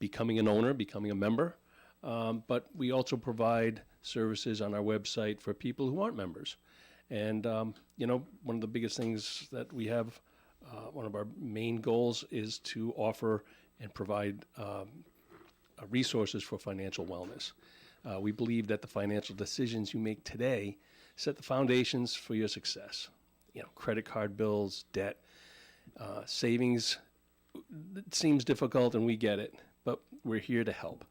becoming an owner, becoming a member, but we also provide services on our website for people who aren't members. And, one of the biggest things that we have, one of our main goals is to offer and provide resources for financial wellness. We believe that the financial decisions you make today set the foundations for your success. Credit card bills, debt, savings. It seems difficult, and we get it, but we're here to help.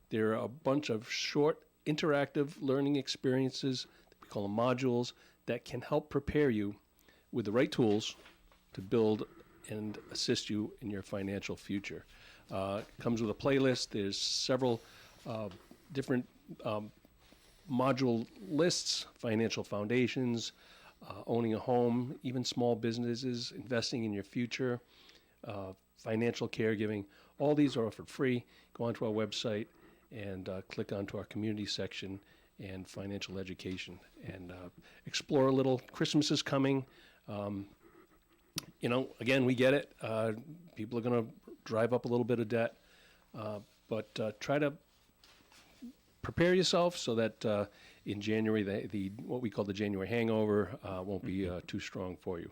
There are a bunch of short, interactive learning experiences, we call them modules, that can help prepare you with the right tools to build and assist you in your financial future. It comes with a playlist. There's several different module lists: financial foundations, owning a home, even small businesses, investing in your future, financial caregiving. All these are offered free. Go onto our website and click onto our community section and financial education and explore a little. Christmas is coming. Again, we get it. People are going to drive up a little bit of debt, but try to prepare yourself so that in January, the what we call the January hangover won't be too strong for you.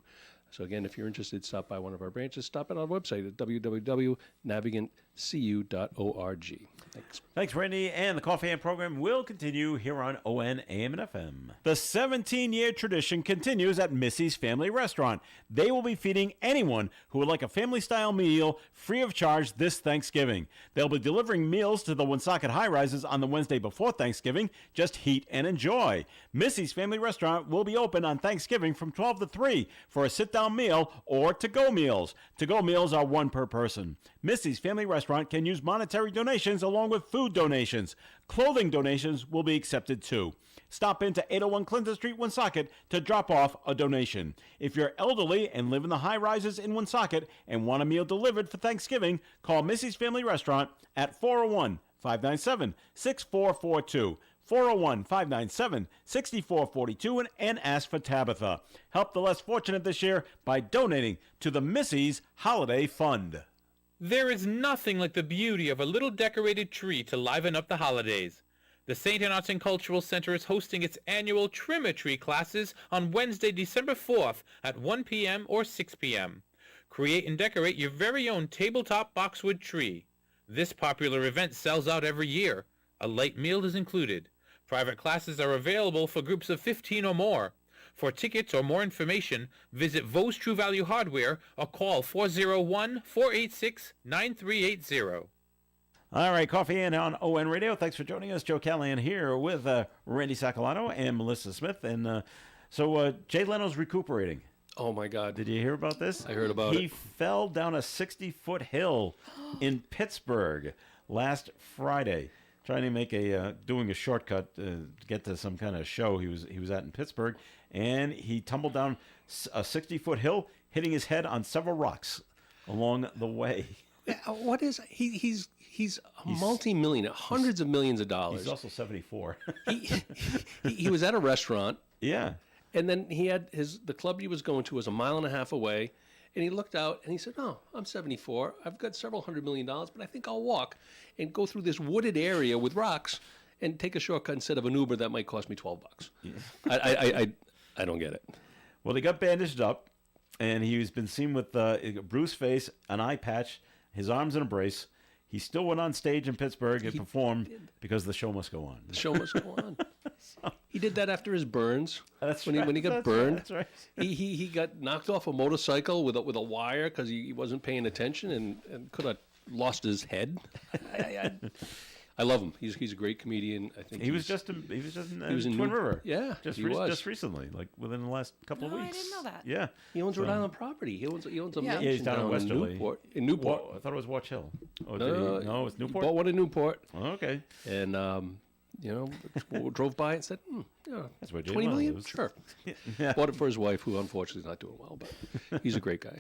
So again, if you're interested, stop by one of our branches. Stop at our website at www.navigantcu.org. Thanks. Thanks, Randy. And the Coffee and program will continue here on ON, AM, and FM. The 17-year tradition continues at Missy's Family Restaurant. They will be feeding anyone who would like a family-style meal free of charge this Thanksgiving. They'll be delivering meals to the Woonsocket high-rises on the Wednesday before Thanksgiving. Just heat and enjoy. Missy's Family Restaurant will be open on Thanksgiving from 12 to 3 for a sit-down meal or to-go meals. To-go meals are one per person. Missy's Family Restaurant can use monetary donations along with food donations. Clothing donations will be accepted too. Stop into 801 Clinton Street, Woonsocket to drop off a donation. If you're elderly and live in the high rises in Woonsocket and want a meal delivered for Thanksgiving, call Missy's Family Restaurant at 401-597-6442. 401-597-6442 and ask for Tabitha. Help the less fortunate this year by donating to the Missy's Holiday Fund. There is nothing like the beauty of a little decorated tree to liven up the holidays. The St. Anne Arts and Cultural Center is hosting its annual Trim-a-Tree classes on Wednesday, December 4th at 1 p.m. or 6 p.m. Create and decorate your very own tabletop boxwood tree. This popular event sells out every year. A light meal is included. Private classes are available for groups of 15 or more. For tickets or more information, visit Vos True Value Hardware or call 401-486-9380. All right, Coffee In on ON Radio. Thanks for joining us. Joe Callahan here with Randy Sacalano and Melissa Smith. And so Jay Leno's recuperating. Oh, my God. Did you hear about this? I heard about He it. fell down a 60-foot hill in Pittsburgh last Friday, trying to make doing a shortcut to get to some kind of show he was at in Pittsburgh, and he tumbled down a 60-foot hill, hitting his head on several rocks along the way. What is he's a multi-millionaire, hundreds of millions of dollars. He's also 74. He was at a restaurant, Yeah. and then he had the club he was going to was a mile and a half away, and he looked out and he said, "Oh, I'm 74. I've got several $100 million, but I think I'll walk and go through this wooded area with rocks and take a shortcut instead of an Uber that might cost me $12." Yeah. I don't get it. Well, he got bandaged up, and he's been seen with a bruised face, an eye patch, his arms in a brace. He still went on stage in Pittsburgh and performed because the show must go on. The show must go on. He did that after his burns. That's when he got That's burned. Right, that's right. He got knocked off a motorcycle with a wire because he wasn't paying attention and could have lost his head. I love him. He's a great comedian. I think He was he's- just in he was in Twin New- River. Yeah, just he was. just recently, like within the last couple of No, I weeks. didn't know that. Yeah, He owns Rhode Island property. He owns a Yeah. mansion Yeah, he's down in in Westerly. Newport. In Newport. I thought it was Watch Hill. Oh, did he? No, it's He Newport. bought one in Newport, Okay, and drove by and said, that's where Jay 20 Leno million? lives. Sure. Yeah. Bought it for his wife, who unfortunately is not doing well, but he's a great guy.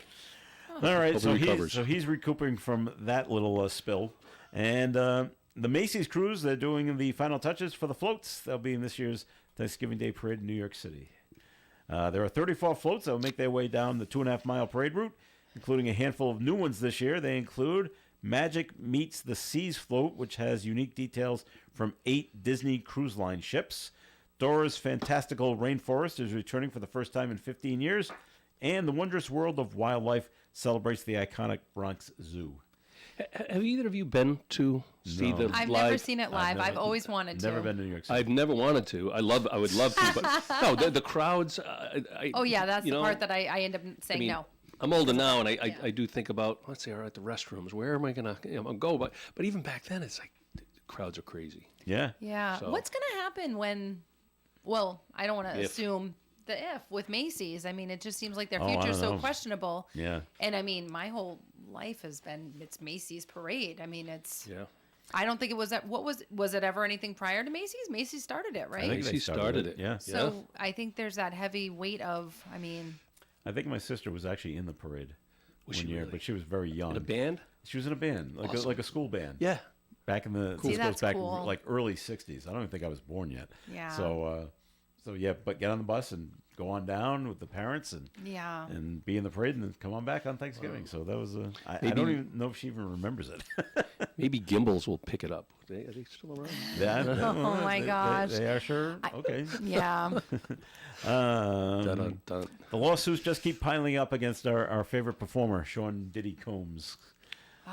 All right, Hope so he recovers. he's recouping from that little spill, and the Macy's cruise, they're doing the final touches for the floats. They'll be in this year's Thanksgiving Day parade in New York City. There are 34 floats that will make their way down the 2.5-mile parade route, including a handful of new ones this year. They include Magic Meets the Seas float, which has unique details from 8 Disney Cruise Line ships. Dora's Fantastical Rainforest is returning for the first time in 15 years. And the Wondrous World of Wildlife celebrates the iconic Bronx Zoo. Have either of you been to see the I've live? never seen it live. I've always wanted to. Never been to New York City. I've never wanted to. I would love to, but no, the crowds. Oh yeah, that's you the know, part that I end up saying I mean, no. I'm older now, and I do think about, let's say, all right, the restrooms. Where am I gonna go? But even back then, it's like the crowds are crazy. Yeah. Yeah. So- What's going to happen when, well, I don't want to If. assume the if with Macy's. I mean, it just seems like their Oh, I future's don't so know. questionable. Yeah. And I mean, my whole life has been, it's Macy's parade. I mean, it's, Yeah. I don't think it was that, was it ever anything prior to Macy's? Macy's started it, right? I think they Macy's started it. Yeah. So I think there's that heavy weight of, I mean, I think my sister was actually in the parade Was one she year, really? but she was very young. In a band? She was in a band, like Awesome. like a school band. Yeah. Back in the See, this goes that's back cool. like early '60s. I don't even think I was born yet. Yeah. So yeah, but get on the bus and go on down with the parents and yeah. be in the parade and then come on back on Thanksgiving. So that was I Maybe- don't even know if she even remembers it. Maybe Gimbals will pick it up. Are they still around? Oh my gosh. They are sure. Okay. Yeah. Dun, dun. The lawsuits just keep piling up against our favorite performer, Sean Diddy Combs.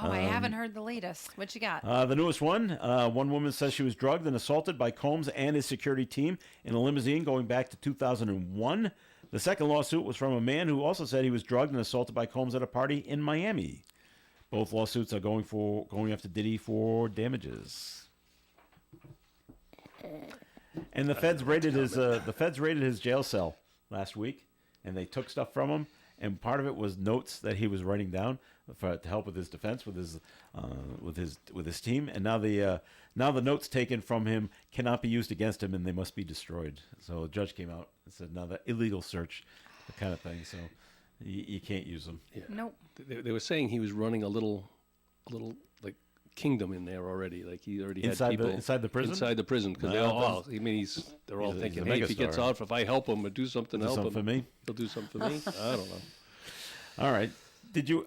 Oh, I haven't heard the latest. What you got? The newest one, one woman says she was drugged and assaulted by Combs and his security team in a limousine going back to 2001. The second lawsuit was from a man who also said he was drugged and assaulted by Combs at a party in Miami. Both lawsuits are going after Diddy for damages. And the feds raided his jail cell last week, and they took stuff from him. And part of it was notes that he was writing down to help with his defense, with his team. And now the notes taken from him cannot be used against him, and they must be destroyed. So a judge came out and said, "Now the illegal search, the kind of thing. So you can't use them." Yeah. Nope. They were saying he was running a little like kingdom in there already. Like he already Inside had the- people inside the prison? Inside the prison, because they No, all. I mean, they're all he's a thinking, mega hey, if he gets star. out, if I help him or do something, to Do help something him, for me? he'll do something for me. I don't know. All right.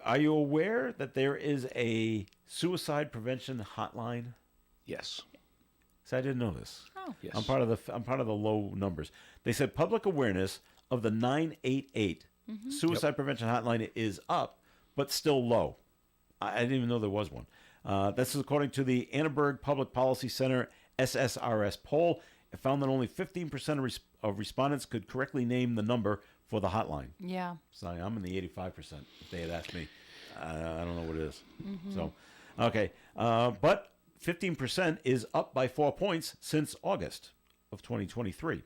Are you aware that there is a suicide prevention hotline? Yes. So I didn't know this. Oh. Yes. I'm part of the low numbers. They said public awareness of the 988 suicide prevention hotline is up, but still low. I didn't even know there was one. This is according to the Annenberg Public Policy Center SSRS poll. It found that only 15% of respondents could correctly name the number for the hotline. Yeah. So I'm in the 85%. If they had asked me, I don't know what it is. So, okay. But 15% is up by 4 points since August of 2023.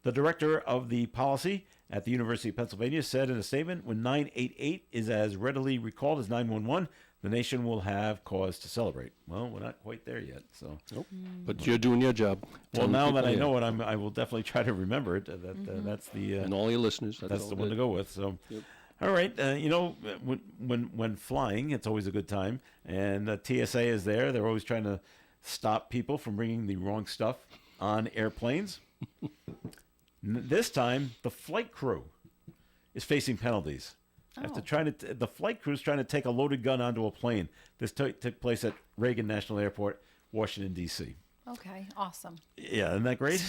The director of the policy at the University of Pennsylvania said in a statement, when 988 is as readily recalled as 911, the nation will have cause to celebrate. Well, we're not quite there yet. So, Nope. But you're doing your job. well, Telling now that people, I yeah. know it, I will definitely try to remember it. That's the And all your listeners. that's all the one to good. go with. So, Yep. all right. When flying, it's always a good time, and TSA is there. They're always trying to stop people from bringing the wrong stuff on airplanes. This time, the flight crew is facing penalties after the flight crew is trying to take a loaded gun onto a plane. This took place at Reagan National Airport, Washington D.C. Okay. Awesome. Yeah, isn't that great?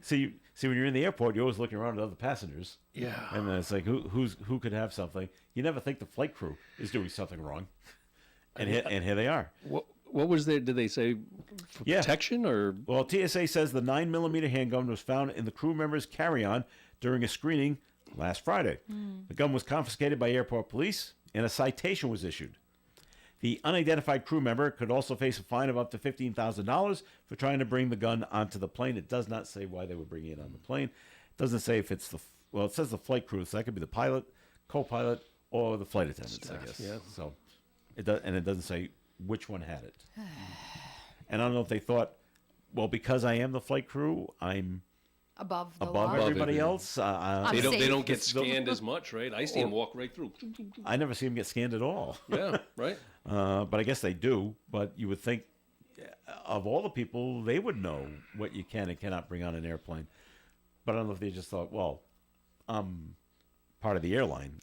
See, when you're in the airport, you're always looking around at other passengers. Yeah. And then it's like, who could have something? You never think the flight crew is doing something wrong. And here they are. What was there? Did they say for Yeah. protection or? Well, TSA says the 9mm handgun was found in the crew member's carry-on during a screening last Friday. The gun was confiscated by airport police, and a citation was issued. The unidentified crew member could also face a fine of up to $15,000 for trying to bring the gun onto the plane. It does not say why they were bringing it on the plane. It doesn't say if it's it says the flight crew, so that could be the pilot, co-pilot, or the flight attendants, I guess. yeah. So it doesn't say which one had it. And I don't know if they thought, well, because I am the flight crew, I'm Above the above law. everybody everybody. else. They safe. don't get scanned as much, right? I see them walk right through. I never see them get scanned at all. Yeah, right. But I guess they do. But you would think, of all the people, they would know what you can and cannot bring on an airplane. But I don't know if they just thought, well, I'm part of the airline.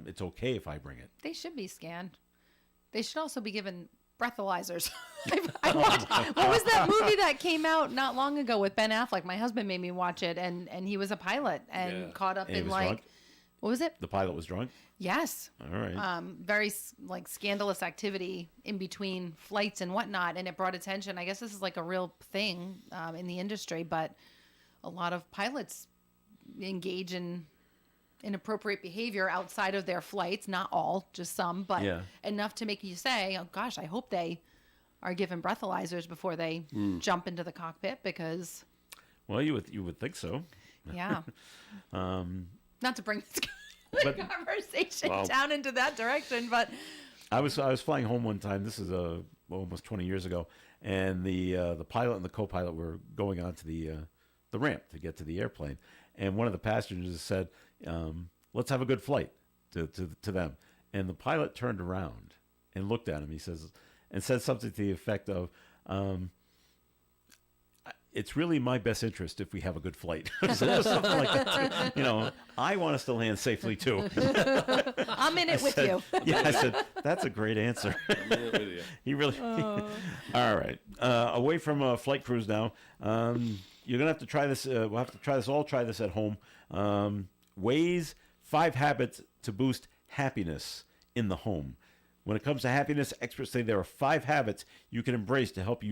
It's okay if I bring it. They should be scanned. They should also be given breathalyzers. I watched, what was that movie that came out not long ago with Ben Affleck? My husband made me watch it, and he was a pilot and Yeah. caught up And he in was like, drunk? what was it? The pilot was drunk. Yes. All right. Very like scandalous activity in between flights and whatnot, and it brought attention. I guess this is like a real thing in the industry, but a lot of pilots engage in inappropriate behavior outside of their flights. Not all, just some, but Yeah. enough to make you say, "Oh gosh, I hope they are given breathalyzers before they jump into the cockpit," because Well, you would think so. yeah, not to bring this But- conversation Wow. down into that direction, but I was flying home one time. This is almost 20 years ago, and the pilot and the co-pilot were going onto the ramp to get to the airplane, and one of the passengers said, "Let's have a good flight," to them, and the pilot turned around and looked at him. He said something to the effect of, "It's really my best interest if we have a good flight." Something like that. You know, I want to still land safely too. I'm in it with you. Yeah, I said, that's a great answer. He really. All right. Away from flight crews now. You're gonna have to try this. We'll have to try this. All try this at home. Ways 5 habits to boost happiness in the home. When it comes to happiness, experts say there are 5 habits you can embrace to help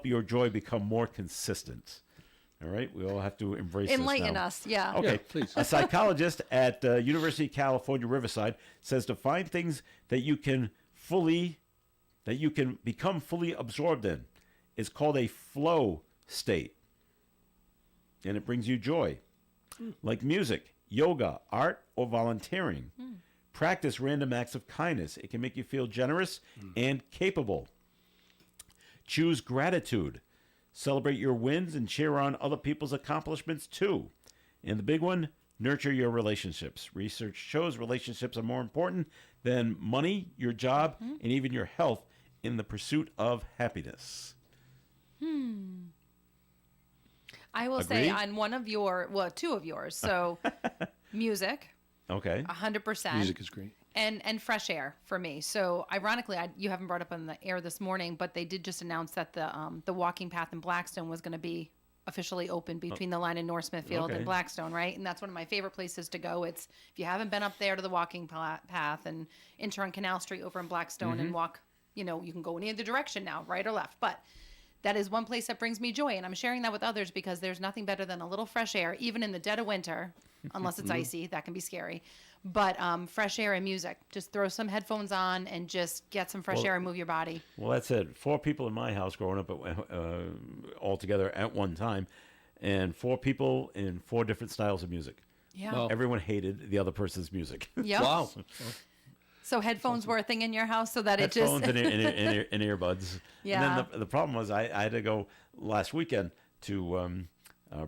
your joy become more consistent. All right, we all have to embrace this Enlighten now. us, yeah. Okay. Yeah, please. A psychologist at University of California, Riverside says to find things that you can become fully absorbed in is called a flow state. And it brings you joy. Like music, yoga, art, or volunteering. Practice random acts of kindness. It can make you feel generous and capable. Choose gratitude. Celebrate your wins and cheer on other people's accomplishments too. And the big one, nurture your relationships. Research shows relationships are more important than money, your job, and even your health in the pursuit of happiness. I will Agree? say on two of yours. So music, Okay. 100%. Music is great. And fresh air for me. So ironically, you haven't brought up on the air this morning, but they did just announce that the walking path in Blackstone was going to be officially open between the line in North Smithfield Okay. and Blackstone, right? And that's one of my favorite places to go. It's if you haven't been up there to the walking path and enter on Canal Street over in Blackstone and walk, you can go in either direction now, right or left. But that is one place that brings me joy, and I'm sharing that with others because there's nothing better than a little fresh air, even in the dead of winter, unless it's icy. That can be scary. But fresh air and music. Just throw some headphones on and just get some fresh air and move your body. Well, that's it. 4 people in my house growing up all together at one time, and 4 people in 4 different styles of music. Yeah. Wow. Everyone hated the other person's music. Yep. Wow. So headphones were a thing in your house so that it Headphones just... and earbuds. Yeah. And then the problem was I had to go last weekend to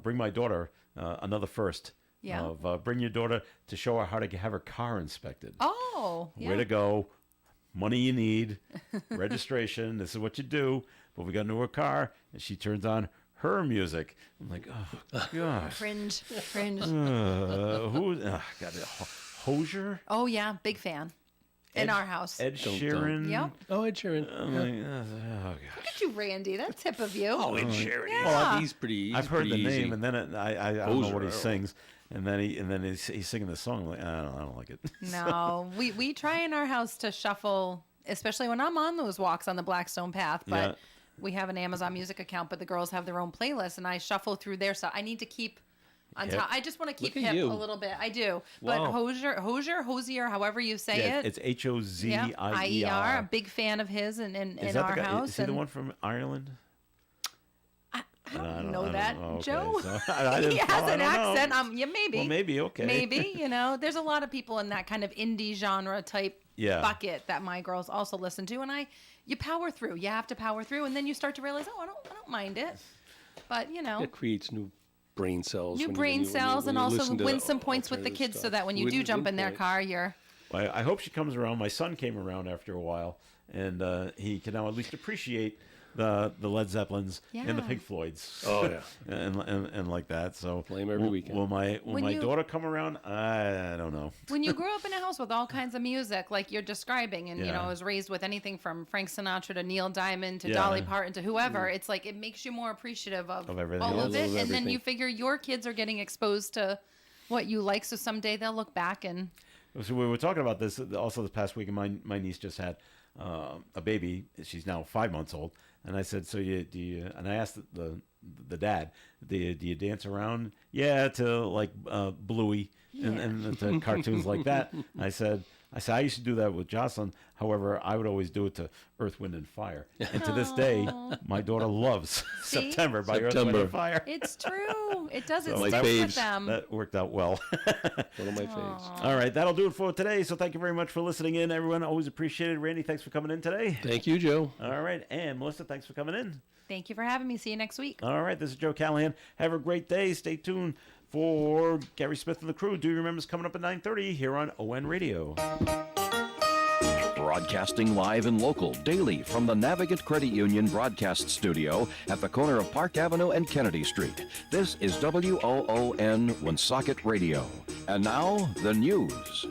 bring my daughter another first. Yeah. Of bring your daughter to show her how to have her car inspected. Oh, yeah. Way to go. Money you need. Registration. This is what you do. But we got into her car, and she turns on her music. I'm like, oh, gosh. Cringe. Got it. Hosier? Oh, yeah. Big fan. In our house. Ed Sheeran? Yep. Oh, Ed Sheeran. I'm like, oh, gosh. Look at you, Randy. That's hip of you. Oh, Ed Sheeran. Yeah. Well, he's pretty. I've heard the pretty easy. name, and then I don't know what he Hosier. sings, and then he's singing the song. I'm like, I don't like it. No, we try in our house to shuffle, especially when I'm on those walks on the Blackstone path. But Yeah. we have an Amazon Music account, but the girls have their own playlist, and I shuffle through their stuff. I need to keep on Hip. top. I just want to keep Look at hip you. a little bit. I do. Wow. But Hosier, however you say Yeah, it. it's H-O-Z-I-E-R. Yeah, IER. A big fan of his in Is that our the guy? house. Is he the and one from Ireland? I don't know that, okay, Joe. so I He didn't- has I an don't know. accent. Yeah, maybe. Well, maybe, okay. Maybe, there's a lot of people in that kind of indie genre type Yeah. bucket that my girls also listen to, and you power through. You have to power through, and then you start to realize, I don't mind it. But It creates new brain cells. new when you- brain when you- cells, when and you also listen to win some points with the alternative kids, so stuff. that when you Win- do jump win in their points. car, you're I hope she comes around. My son came around after a while, and he can now at least appreciate the Led Zeppelins and the Yeah. Pink Floyds. Oh, yeah. and like that. So Play 'em every weekend. Will my When you- daughter come around? I don't know. when you grow up in a house with all kinds of music, like you're describing, and Yeah. I was raised with anything from Frank Sinatra to Neil Diamond to Yeah. Dolly Parton to whoever, it's like it makes you more appreciative of everything all else. of it, and then Everything. you figure your kids are getting exposed to what you like, so someday they'll look back and So we were talking about this also this past week, and my niece just had a baby. She's now 5 months old, and I said, "So do you?" And I asked the dad, "Do you dance around?" Yeah, to like Bluey and to cartoons like that. I said, I used to do that with Jocelyn. However, I would always do it to Earth, Wind, and Fire. And to this day, my daughter loves See? September by Earth, Wind, September. and Fire. it's true. It does. It So sticks faves. with them. That worked out well. One of my faves. All right, that'll do it for today. So thank you very much for listening in, everyone. Always appreciated. Randy, thanks for coming in today. Thank you, Joe. All right, and Melissa, thanks for coming in. Thank you for having me. See you next week. All right, this is Joe Callahan. Have a great day. Stay tuned for Gary Smith and the crew. Do you remember us coming up at 9:30 here on ON Radio? Broadcasting live and local daily from the Navigant Credit Union broadcast studio at the corner of Park Avenue and Kennedy Street. This is WOON Woonsocket Radio. And now, the news.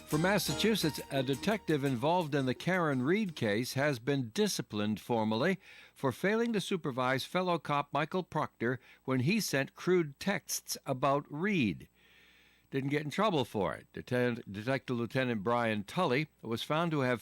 From Massachusetts, a detective involved in the Karen Reed case has been disciplined formally for failing to supervise fellow cop Michael Proctor when he sent crude texts about Reed. Didn't get in trouble for it. Detective Lieutenant Brian Tully was found to have